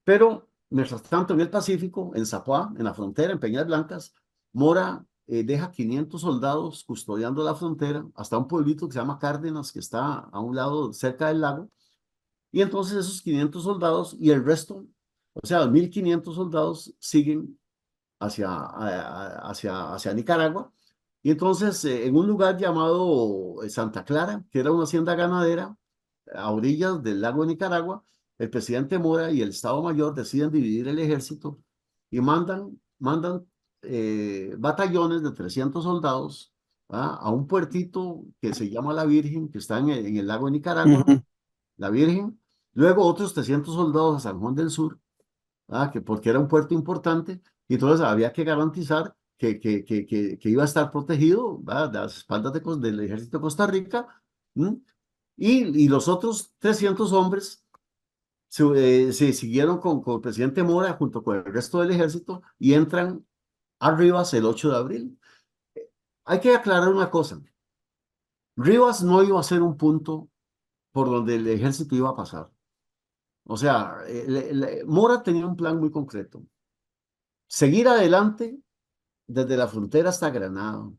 Speaker 6: Pero, mientras tanto, en el Pacífico, en Zapoá, en la frontera, en Peñas Blancas, Mora deja 500 soldados custodiando la frontera hasta un pueblito que se llama Cárdenas, que está a un lado, cerca del lago. Y entonces esos 500 soldados y el resto, o sea, 1.500 soldados siguen hacia Nicaragua. Y entonces, en un lugar llamado Santa Clara, que era una hacienda ganadera, a orillas del lago de Nicaragua, el presidente Mora y el Estado Mayor deciden dividir el ejército y mandan batallones de 300 soldados a un puertito que se llama La Virgen, que está en el lago de Nicaragua,
Speaker 2: Ujú.
Speaker 6: La Virgen. Luego otros 300 soldados a San Juan del Sur, porque era un puerto importante, y entonces había que garantizar que iba a estar protegido, ¿verdad?, de las espaldas del ejército de Costa Rica. ¿M? Y los otros 300 hombres se siguieron con el presidente Mora junto con el resto del ejército y entran a Rivas el 8 de abril. Hay que aclarar una cosa. Rivas no iba a ser un punto por donde el ejército iba a pasar. O sea, Mora tenía un plan muy concreto. Seguir adelante desde la frontera hasta Granada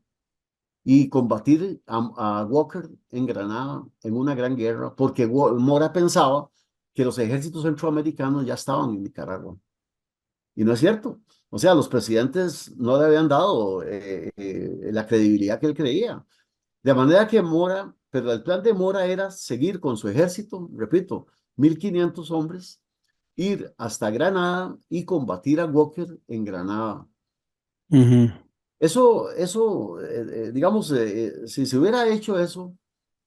Speaker 6: y combatir a Walker en Granada en una gran guerra, porque Mora pensaba que los ejércitos centroamericanos ya estaban en Nicaragua. Y no es cierto. O sea, los presidentes no le habían dado la credibilidad que él creía. De manera que Mora, pero el plan de Mora era seguir con su ejército, repito, 1.500 hombres, ir hasta Granada y combatir a Walker en Granada.
Speaker 2: Ujú.
Speaker 6: Digamos, si se hubiera hecho eso,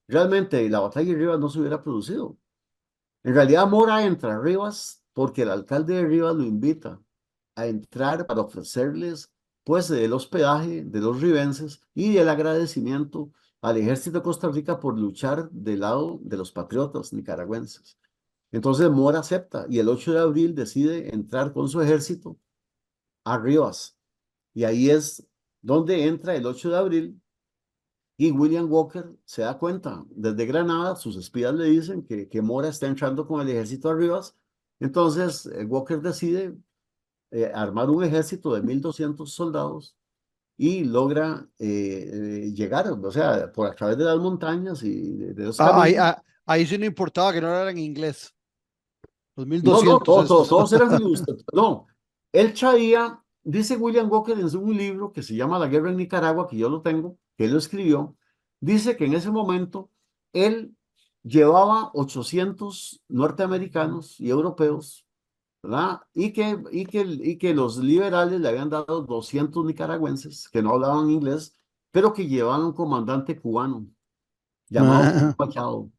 Speaker 6: realmente la batalla de Rivas no se hubiera producido. En realidad, Mora entra a Rivas porque el alcalde de Rivas lo invita a entrar para ofrecerles, pues, el hospedaje de los ribenses y el agradecimiento al ejército de Costa Rica por luchar del lado de los patriotas nicaragüenses. Entonces Mora acepta y el 8 de abril decide entrar con su ejército a Rivas. Y ahí es donde entra el 8 de abril y William Walker se da cuenta. Desde Granada, sus espías le dicen que Mora está entrando con el ejército a Rivas. Entonces Walker decide armar un ejército de 1.200 soldados y logra llegar, o sea, por a través de las montañas y de los
Speaker 2: Ahí,
Speaker 6: caminos.
Speaker 2: ahí sí no importaba que no hablaran inglés. Los mil
Speaker 6: No, no,
Speaker 2: doscientos estos.
Speaker 6: todos eran filibusters. No, él traía, dice William Walker en un libro que se llama La Guerra en Nicaragua, que yo lo tengo, que él lo escribió, dice que en ese momento él llevaba 800 norteamericanos y europeos, ¿verdad? Y que los liberales le habían dado 200 nicaragüenses que no hablaban inglés, pero que llevaban un comandante cubano llamado
Speaker 2: Ah,
Speaker 6: Machado.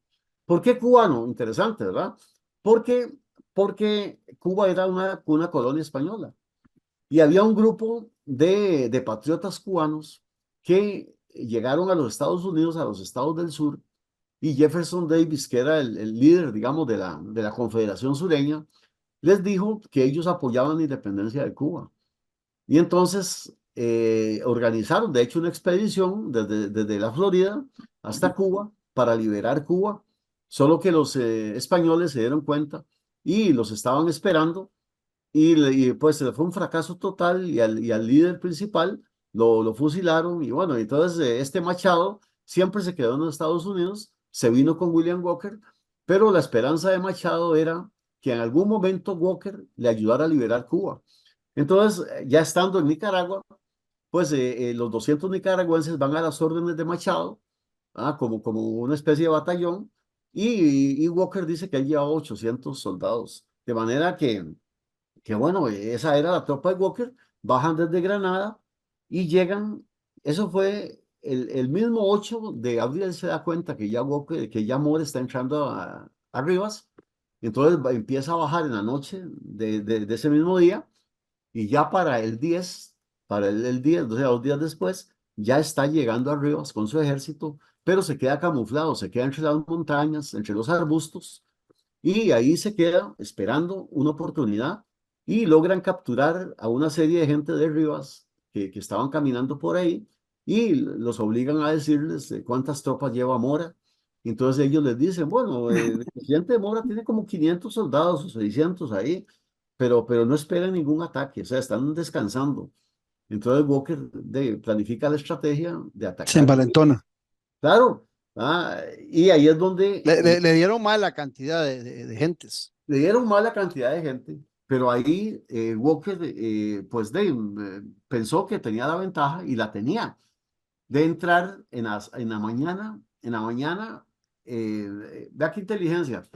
Speaker 6: ¿Por qué cubano? Interesante, ¿verdad? Porque, porque Cuba era una colonia española y había un grupo de patriotas cubanos que llegaron a los Estados Unidos, a los estados del sur, y Jefferson Davis, que era el líder, digamos, de la Confederación Sureña, les dijo que ellos apoyaban la independencia de Cuba. Y entonces organizaron, de hecho, una expedición desde la Florida hasta Cuba para liberar Cuba, solo que los españoles se dieron cuenta y los estaban esperando y pues fue un fracaso total y al líder principal lo fusilaron y bueno, entonces este Machado siempre se quedó en los Estados Unidos, se vino con William Walker, pero la esperanza de Machado era que en algún momento Walker le ayudara a liberar Cuba. Entonces, ya estando en Nicaragua, pues los 200 nicaragüenses van a las órdenes de Machado, como una especie de batallón, y Walker dice que él llevaba 800 soldados, de manera que bueno, esa era la tropa de Walker, bajan desde Granada y llegan, eso fue el mismo 8 de abril, él se da cuenta que ya Walker, que ya Mora está entrando a Rivas, entonces empieza a bajar en la noche de ese mismo día, y ya para el 10, el 10, o sea, 2 días después, ya está llegando a Rivas con su ejército, pero se queda camuflado, se queda entre las montañas, entre los arbustos, y ahí se queda esperando una oportunidad y logran capturar a una serie de gente de Rivas que estaban caminando por ahí y los obligan a decirles cuántas tropas lleva Mora. Entonces ellos les dicen, bueno, el presidente de Mora tiene como 500 soldados o 600 ahí, pero no esperan ningún ataque, o sea, están descansando. Entonces Walker planifica la estrategia de
Speaker 2: se
Speaker 6: atacar.
Speaker 2: envalentona.
Speaker 6: Claro, y ahí es donde
Speaker 2: Le dieron mal la cantidad de gentes.
Speaker 6: le dieron mala cantidad de gente, pero ahí Walker pues pensó que tenía la ventaja y la tenía de entrar en la mañana, vea qué inteligencia.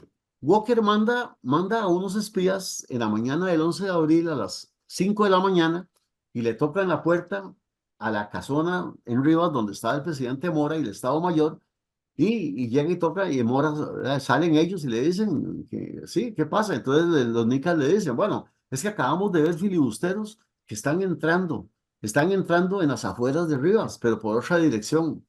Speaker 6: Walker manda a unos espías en la mañana del 11 de abril a las 5 de la mañana y le tocan la puerta a la casona en Rivas donde estaba el presidente Mora y el Estado Mayor, y llega y toca y Mora, salen ellos y le dicen que sí, ¿qué pasa? Entonces los nicas le dicen, bueno, es que acabamos de ver filibusteros que están entrando en las afueras de Rivas, pero por otra dirección.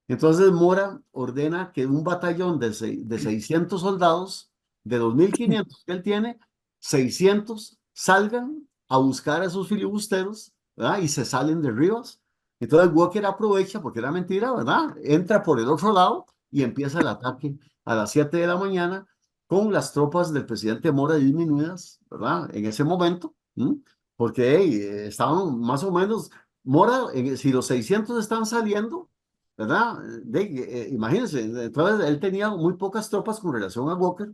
Speaker 6: Entonces Mora ordena que un batallón de 600 soldados, de 2.500 que él tiene, 600 salgan a buscar a esos filibusteros, ¿verdad? Y se salen de Rivas. Entonces Walker aprovecha, porque era mentira, ¿verdad? Entra por el otro lado y empieza el ataque a las 7 de la mañana con las tropas del presidente Mora disminuidas, ¿verdad? En ese momento, porque hey, estaban más o menos, Mora, si los 600 están saliendo, ¿verdad? Imagínense, entonces él tenía muy pocas tropas con relación a Walker.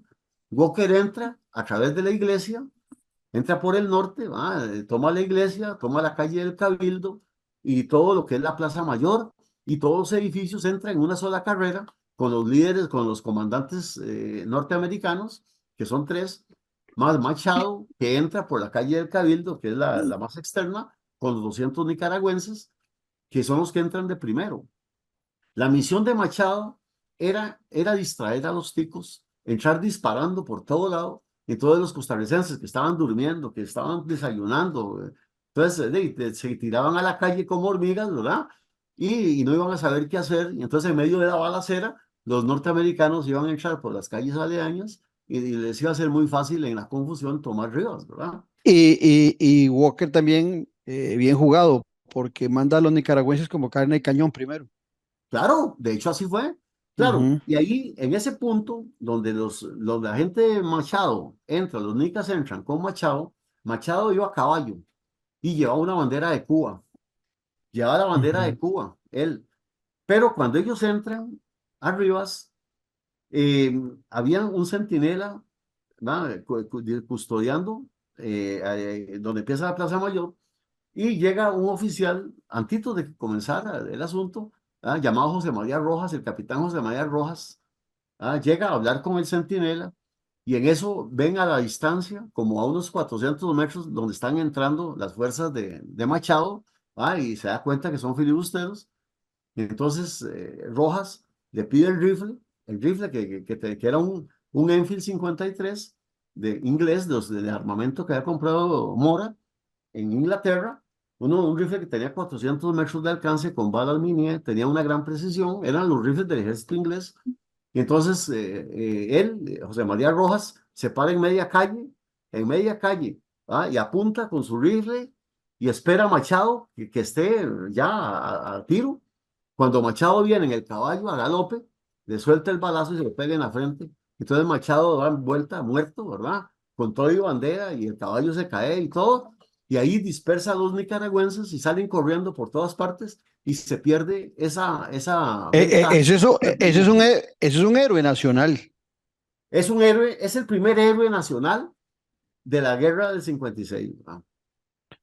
Speaker 6: Walker entra a través de la iglesia, entra por el norte, toma la iglesia, toma la calle del Cabildo y todo lo que es la Plaza Mayor, y todos los edificios entran en una sola carrera con los líderes, con los comandantes norteamericanos, que son 3, más Machado, que entra por la calle del Cabildo, que es la más externa, con los 200 nicaragüenses, que son los que entran de primero. La misión de Machado era distraer a los ticos, entrar disparando por todo lado, y todos los costarricenses que estaban durmiendo, que estaban desayunando, entonces se tiraban a la calle como hormigas, ¿verdad? Y no iban a saber qué hacer, y entonces en medio de la balacera, los norteamericanos iban a entrar por las calles aledañas, y les iba a ser muy fácil en la confusión tomar Rivas, ¿verdad?
Speaker 2: Y Walker también, bien jugado, porque manda a los nicaragüenses como carne de cañón primero.
Speaker 6: Claro, de hecho así fue. Claro, y ahí, en ese punto, donde la gente de Machado entra, los nicas entran con Machado, Machado iba a caballo y llevaba una bandera de Cuba. Llevaba la bandera de Cuba, él. Pero cuando ellos entran a Rivas, había un centinela, ¿verdad? Custodiando donde empieza la Plaza Mayor, y llega un oficial, antes de que comenzara el asunto, llamado José María Rojas, el capitán José María Rojas, llega a hablar con el centinela, y en eso ven a la distancia, como a unos 400 metros, donde están entrando las fuerzas de Machado, y se da cuenta que son filibusteros. Entonces Rojas le pide el rifle que era un Enfield 53 de inglés, de armamento que había comprado Mora en Inglaterra, un rifle que tenía 400 metros de alcance con balas Minié, tenía una gran precisión, eran los rifles del ejército inglés. Y entonces José María Rojas, se para en media calle, y apunta con su rifle y espera a Machado que esté ya a tiro. Cuando Machado viene en el caballo a galope, le suelta el balazo y se lo pega en la frente. Entonces Machado da vuelta muerto, ¿verdad? Con todo y bandera, y el caballo se cae y todo. Y ahí dispersa a los nicaragüenses y salen corriendo por todas partes, y se pierde esa
Speaker 2: Ese es un héroe nacional.
Speaker 6: Es un héroe, es el primer héroe nacional de la guerra del 56.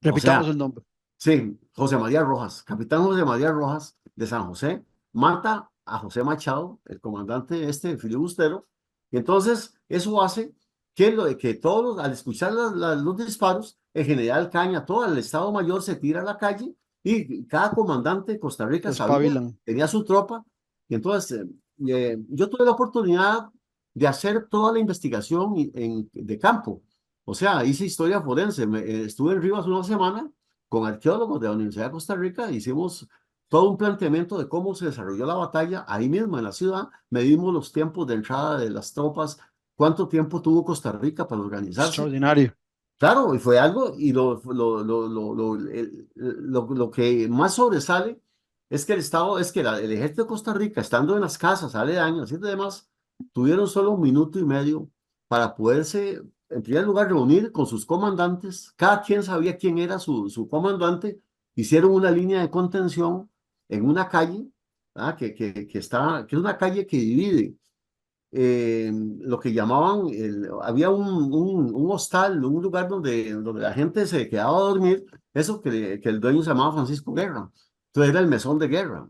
Speaker 2: Repitamos el nombre.
Speaker 6: Sí, José María Rojas, capitán José María Rojas de San José, mata a José Machado, el comandante filibustero, y entonces eso hace que todos, al escuchar los disparos, el general Caña, todo el Estado Mayor se tira a la calle, y cada comandante de Costa Rica tenía su tropa. Y entonces yo tuve la oportunidad de hacer toda la investigación de campo, o sea, hice historia forense, estuve en Rivas una semana con arqueólogos de la Universidad de Costa Rica, hicimos todo un planteamiento de cómo se desarrolló la batalla ahí mismo en la ciudad, medimos los tiempos de entrada de las tropas, cuánto tiempo tuvo Costa Rica para organizarse.
Speaker 2: Extraordinario.
Speaker 6: Claro, y fue algo, y lo que más sobresale es que el ejército de Costa Rica, estando en las casas aledañas y demás, tuvieron solo 1 minuto y medio para poderse, en primer lugar, reunir con sus comandantes. Cada quien sabía quién era su comandante. Hicieron una línea de contención en una calle, que es una calle que divide lo que llamaban, había un hostal, un lugar donde la gente se quedaba a dormir, eso que el dueño se llamaba Francisco Guerra. Entonces era el mesón de Guerra,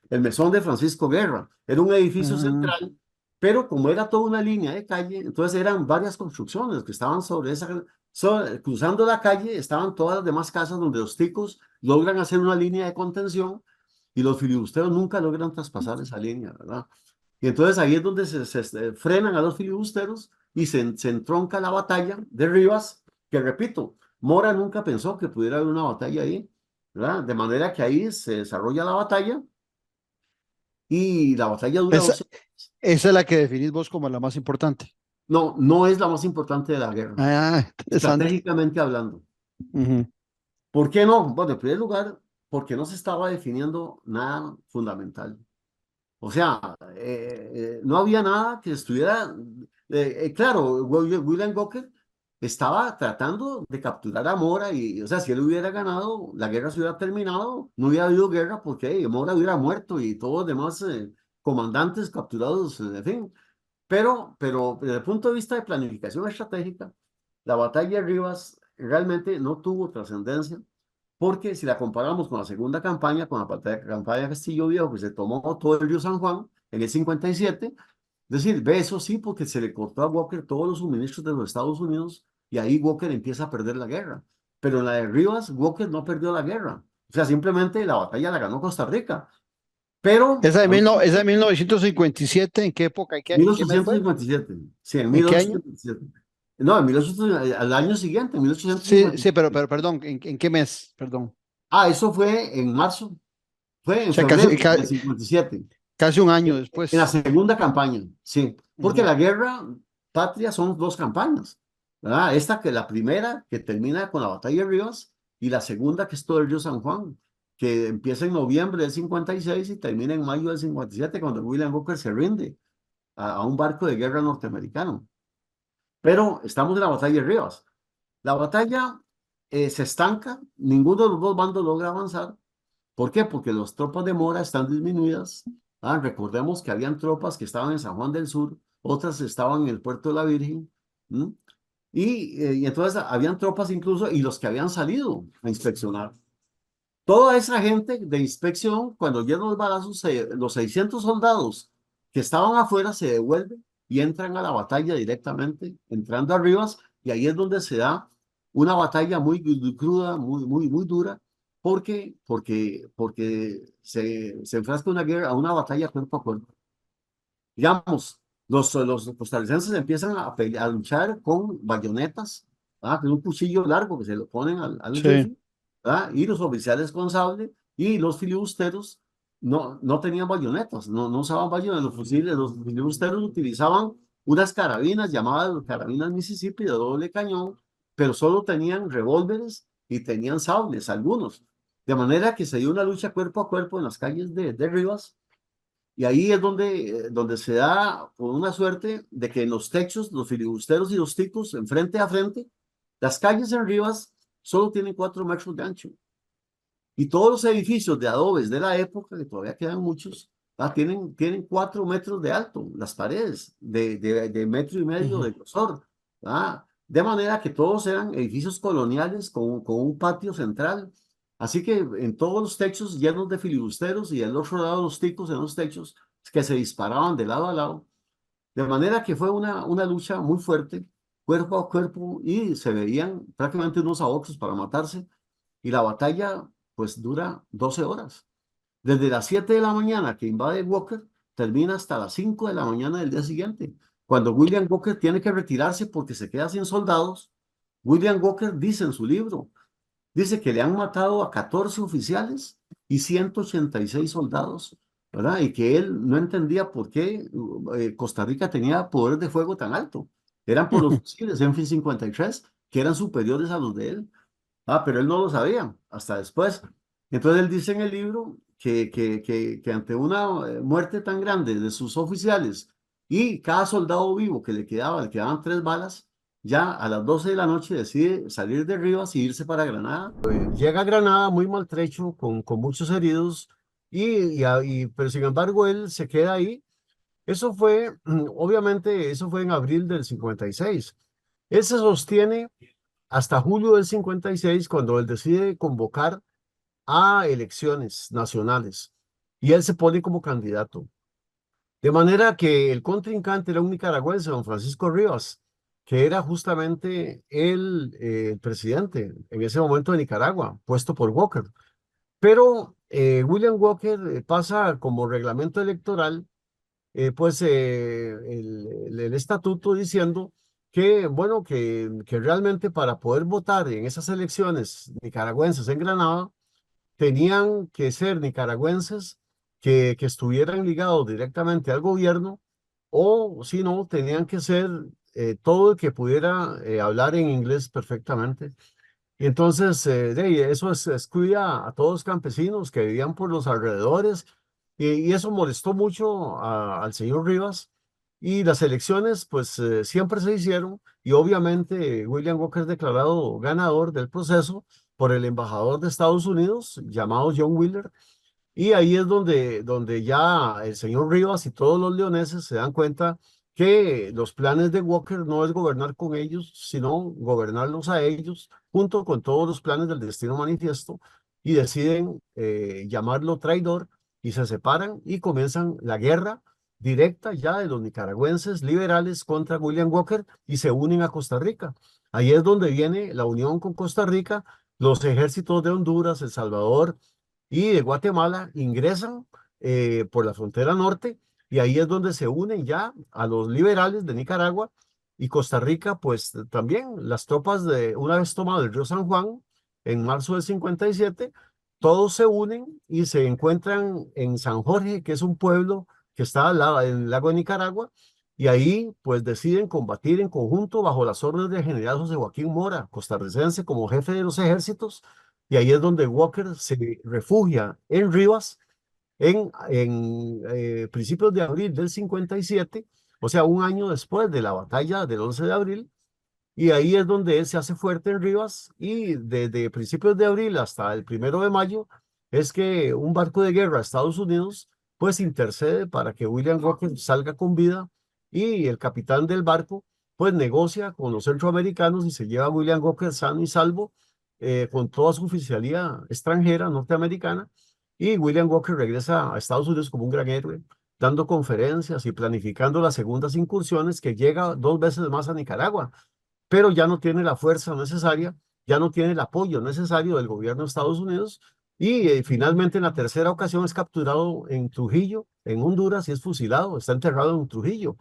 Speaker 6: el mesón de Francisco Guerra. Era un edificio central, pero como era toda una línea de calle, entonces eran varias construcciones que estaban sobre Cruzando la calle estaban todas las demás casas donde los ticos logran hacer una línea de contención y los filibusteros nunca logran traspasar esa línea, ¿verdad? Y entonces ahí es donde se frenan a los filibusteros y se entronca la batalla de Rivas, que repito, Mora nunca pensó que pudiera haber una batalla ahí, ¿verdad? De manera que ahí se desarrolla la batalla y la batalla dura
Speaker 2: Esa,
Speaker 6: 12.
Speaker 2: esa es la que definís vos como la más importante.
Speaker 6: No, no es la más importante de la guerra,
Speaker 2: Ah, interesante.
Speaker 6: estratégicamente hablando.
Speaker 2: Ujú.
Speaker 6: ¿Por qué no? Bueno, en primer lugar, porque no se estaba definiendo nada fundamental. O sea, no había nada que estuviera. Claro, William Walker estaba tratando de capturar a Mora y, o sea, si él hubiera ganado, la guerra se hubiera terminado, no hubiera habido guerra porque Mora hubiera muerto y todos los demás comandantes capturados, en fin. Pero desde el punto de vista de planificación estratégica, la batalla de Rivas realmente no tuvo trascendencia porque si la comparamos con la segunda campaña, con la campaña de Castillo Viejo, que se tomó todo el río San Juan en el 57, es decir, ve eso sí, porque se le cortó a Walker todos los suministros de los Estados Unidos y ahí Walker empieza a perder la guerra. Pero en la de Rivas, Walker no perdió la guerra. O sea, simplemente la batalla la ganó Costa Rica. Pero,
Speaker 2: Esa de 1957, ¿en qué época? ¿En qué mes fue?
Speaker 6: 1857, sí, en
Speaker 2: ¿En qué año?
Speaker 6: 1857. No, en 1800, al año siguiente, en
Speaker 2: Sí, sí,
Speaker 6: 1857.
Speaker 2: pero perdón, ¿en qué mes? Perdón.
Speaker 6: Ah, eso fue en marzo, fue
Speaker 2: O
Speaker 6: en
Speaker 2: sea,
Speaker 6: febrero del 57.
Speaker 2: casi un año
Speaker 6: En la
Speaker 2: después.
Speaker 6: segunda campaña, sí, porque
Speaker 2: Ujú.
Speaker 6: la guerra patria son dos campañas, ¿verdad? Esta que la primera que termina con la batalla de Rivas y la segunda que es todo el río San Juan, que empieza en noviembre del 56 y termina en mayo del 57 cuando William Walker se rinde a un barco de guerra norteamericano. Pero estamos en la batalla de Rivas. La batalla se estanca, ninguno de los dos bandos logra avanzar. ¿Por qué? Porque las tropas de Mora están disminuidas. Recordemos que habían tropas que estaban en San Juan del Sur, otras estaban en el puerto de la Virgen, ¿m? Y entonces habían tropas incluso y los que habían salido a inspeccionar. Toda esa gente de inspección, cuando llegan los balazos, los 600 soldados que estaban afuera se devuelven y entran a la batalla directamente, entrando a Rivas, y ahí es donde se da una batalla muy cruda, muy dura, porque se enfrasca una guerra, a una batalla cuerpo a cuerpo. Digamos, los costarricenses empiezan a luchar con bayonetas, con un cuchillo largo que se lo ponen al
Speaker 2: Sí.
Speaker 6: rifle, y los oficiales con sable y los filibusteros no tenían bayonetas, no usaban bayonetas, los fusiles, los filibusteros utilizaban unas carabinas llamadas carabinas Mississippi de doble cañón, pero solo tenían revólveres y tenían sables, algunos. De manera que se dio una lucha cuerpo a cuerpo en las calles de Rivas y ahí es donde se da por una suerte de que en los techos, los filibusteros y los ticos, en frente a frente, las calles en Rivas solo tienen 4 metros de ancho. Y todos los edificios de adobes de la época, que todavía quedan muchos, tienen 4 metros de alto, las paredes, de metro y medio
Speaker 2: Ujú.
Speaker 6: de grosor. De manera que todos eran edificios coloniales con un patio central. Así que en todos los techos llenos de filibusteros y al otro lado los ticos en los techos que se disparaban de lado a lado. De manera que fue una lucha muy fuerte, cuerpo a cuerpo, y se veían prácticamente unos a otros para matarse. Y la batalla pues dura 12 horas. Desde las 7 de la mañana que invade Walker, termina hasta las 5 de la mañana del día siguiente. Cuando William Walker tiene que retirarse porque se queda sin soldados, William Walker dice en su libro, dice que le han matado a 14 oficiales y 186 soldados, ¿verdad? Y que él no entendía por qué Costa Rica tenía poder de fuego tan alto. Eran por los fusiles Enfield 53, que eran superiores a los de él. Pero él no lo sabía hasta después. Entonces él dice en el libro que ante una muerte tan grande de sus oficiales y cada soldado vivo que le quedaban 3 balas, ya a las 12 de la noche decide salir de Rivas y irse para Granada. Llega a Granada muy maltrecho, con muchos heridos, pero sin embargo él se queda ahí. Eso fue, obviamente, eso fue en abril del 56. Él se sostiene hasta julio del 56 cuando él decide convocar a elecciones nacionales y él se pone como candidato. De manera que el contrincante era un nicaragüense, don Francisco Rivas, que era justamente el presidente en ese momento de Nicaragua, puesto por Walker. Pero William Walker pasa como reglamento electoral, pues el estatuto diciendo que, bueno, que realmente para poder votar en esas elecciones nicaragüenses en Granada, tenían que ser nicaragüenses que estuvieran ligados directamente al gobierno, o si no, tenían que ser todo el que pudiera hablar en inglés perfectamente. Y entonces, eso excluía a todos los campesinos que vivían por los alrededores, y eso molestó mucho al señor Rivas. Y las elecciones, pues, siempre se hicieron, y obviamente William Walker es declarado ganador del proceso por el embajador de Estados Unidos, llamado John Wheeler, y ahí es donde ya el señor Rivas y todos los leoneses se dan cuenta que los planes de Walker no es gobernar con ellos, sino gobernarlos a ellos, junto con todos los planes del Destino Manifiesto, y deciden llamarlo traidor, y se separan y comienzan la guerra directa ya de los nicaragüenses liberales contra William Walker, y se unen a Costa Rica. Ahí es donde viene la unión con Costa Rica. Los ejércitos de Honduras, El Salvador y de Guatemala ingresan por la frontera norte, y ahí es donde se unen ya a los liberales de Nicaragua. Y Costa Rica, pues también las tropas, de una vez tomado el río San Juan en marzo del 57, todos se unen y se encuentran en San Jorge, que es un pueblo que está al lado del lago de Nicaragua, y ahí pues deciden combatir en conjunto bajo las órdenes del general José Joaquín Mora, costarricense, como jefe de los ejércitos. Y ahí es donde Walker se refugia en Rivas en principios de abril del 57, o sea, un año después de la batalla del 11 de abril. Y ahí es donde él se hace fuerte en Rivas, y desde principios de abril hasta el 1 de mayo es que un barco de guerra de Estados Unidos pues intercede para que William Walker salga con vida, y el capitán del barco pues negocia con los centroamericanos y se lleva a William Walker sano y salvo, con toda su oficialía extranjera norteamericana. Y William Walker regresa a Estados Unidos como un gran héroe, dando conferencias y planificando las segundas incursiones, que llega 2 veces más a Nicaragua, pero ya no tiene la fuerza necesaria, ya no tiene el apoyo necesario del gobierno de Estados Unidos, y finalmente en la tercera ocasión es capturado en Trujillo, en Honduras, y es fusilado, está enterrado en Trujillo.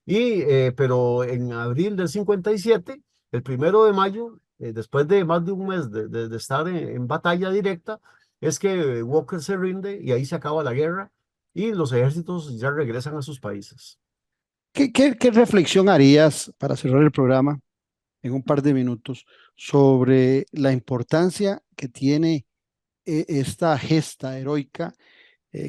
Speaker 6: Pero en abril del 57, el 1 de mayo, después de más de un mes de estar en batalla directa, es que Walker se rinde, y ahí se acaba la guerra, y los ejércitos ya regresan a sus países.
Speaker 2: ¿Qué reflexión harías para cerrar el programa en un par de minutos sobre la importancia que tiene esta gesta heroica,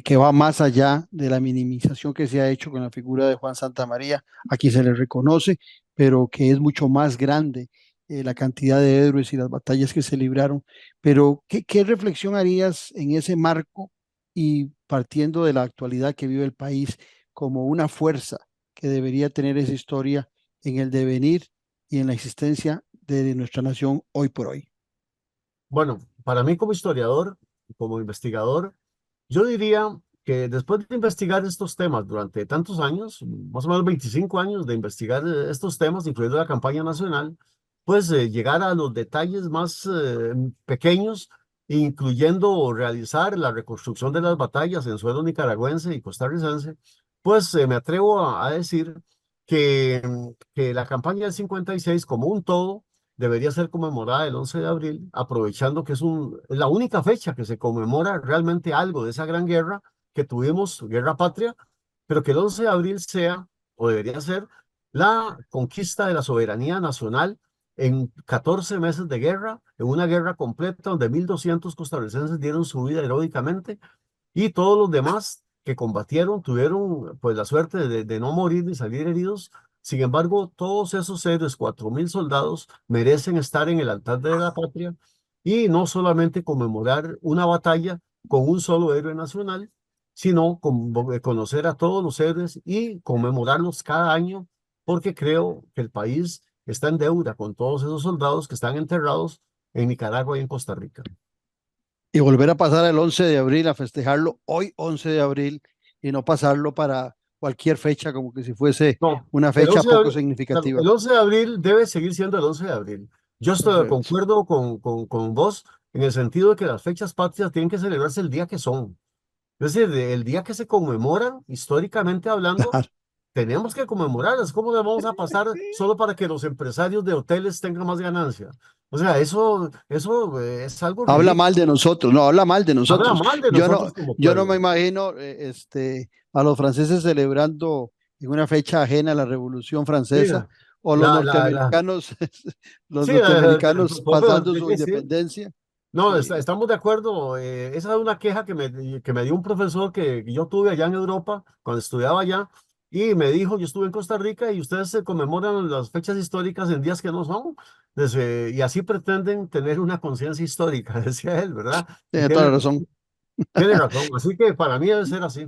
Speaker 2: que va más allá de la minimización que se ha hecho con la figura de Juan Santamaría, a quien se le reconoce, pero que es mucho más grande la cantidad de héroes y las batallas que se libraron? Pero ¿qué reflexión harías en ese marco, y partiendo de la actualidad que vive el país, como una fuerza que debería tener esa historia en el devenir y en la existencia de nuestra nación hoy por hoy?
Speaker 6: Bueno, para mí como historiador, como investigador, yo diría que después de investigar estos temas durante tantos años, más o menos 25 años de investigar estos temas, incluyendo la campaña nacional, pues llegar a los detalles más pequeños, incluyendo realizar la reconstrucción de las batallas en suelo nicaragüense y costarricense, pues me atrevo a decir que la campaña del 56 como un todo debería ser conmemorada el 11 de abril, aprovechando que es la única fecha que se conmemora realmente algo de esa gran guerra que tuvimos, guerra patria, pero que el 11 de abril sea, o debería ser, la conquista de la soberanía nacional en 14 meses de guerra, en una guerra completa donde 1.200 costarricenses dieron su vida heroicamente, y todos los demás que combatieron tuvieron pues la suerte de no morir ni salir heridos. Sin embargo, todos esos héroes, 4.000 soldados, merecen estar en el altar de la patria, y no solamente conmemorar una batalla con un solo héroe nacional, sino conocer a todos los héroes y conmemorarlos cada año, porque creo que el país está en deuda con todos esos soldados que están enterrados en Nicaragua y en Costa Rica.
Speaker 2: Y volver a pasar el 11 de abril, a festejarlo hoy 11 de abril, y no pasarlo para cualquier fecha como que si fuese
Speaker 6: No,
Speaker 2: una
Speaker 6: el
Speaker 2: fecha
Speaker 6: 11 de
Speaker 2: poco
Speaker 6: abril,
Speaker 2: significativa.
Speaker 6: el 11 de abril debe seguir siendo el 11 de abril. Yo
Speaker 2: Perfecto.
Speaker 6: concuerdo con vos en el sentido de que las fechas patrias tienen que celebrarse el día que son. Es decir, el día que se conmemoran, históricamente hablando,
Speaker 2: Claro.
Speaker 6: tenemos que conmemorarlas. ¿Cómo le vamos a pasar solo para que los empresarios de hoteles tengan más ganancia? O sea, eso es algo
Speaker 2: Habla
Speaker 6: ridículo.
Speaker 2: mal de nosotros, no, habla mal de
Speaker 6: Habla
Speaker 2: nosotros.
Speaker 6: mal de
Speaker 2: Yo no,
Speaker 6: nosotros como
Speaker 2: yo no
Speaker 6: pueblo.
Speaker 2: me imagino a los franceses celebrando en una fecha ajena a la Revolución
Speaker 6: Sí,
Speaker 2: Francesa o
Speaker 6: la,
Speaker 2: los
Speaker 6: sí,
Speaker 2: norteamericanos pasando
Speaker 6: ¿de
Speaker 2: su
Speaker 6: qué sí?
Speaker 2: independencia.
Speaker 6: No,
Speaker 2: Sí,
Speaker 6: estamos de acuerdo. Esa es una queja que me dio un profesor que yo tuve allá en Europa cuando estudiaba allá y me dijo, yo estuve en Costa Rica y ustedes se conmemoran las fechas históricas en días que no son. Y así pretenden tener una conciencia histórica, decía él, ¿verdad? Y
Speaker 2: tiene toda la razón.
Speaker 6: tiene razón. Así que para mí debe ser así.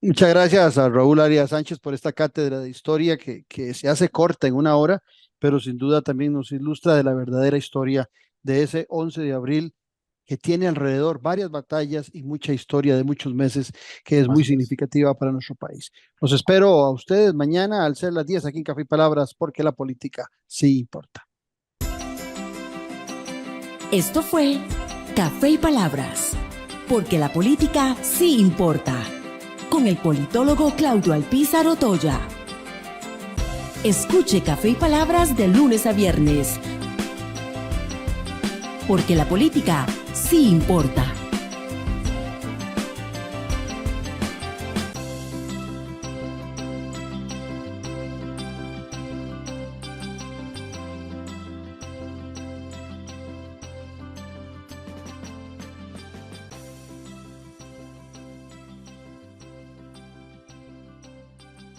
Speaker 2: Muchas gracias a Raúl Arias Sánchez por esta cátedra de historia que se hace corta en una hora, pero sin duda también nos ilustra de la verdadera historia de ese 11 de abril que tiene alrededor varias batallas y mucha historia de muchos meses que es muy
Speaker 6: Así es.
Speaker 2: significativa para nuestro país. Los espero a ustedes mañana al ser las 10 aquí en Café y Palabras, porque la política sí importa.
Speaker 1: Esto fue Café y Palabras, porque la política sí importa, con el politólogo Claudio Alpizar Otoya. Escuche Café y Palabras de lunes a viernes, porque la política sí importa.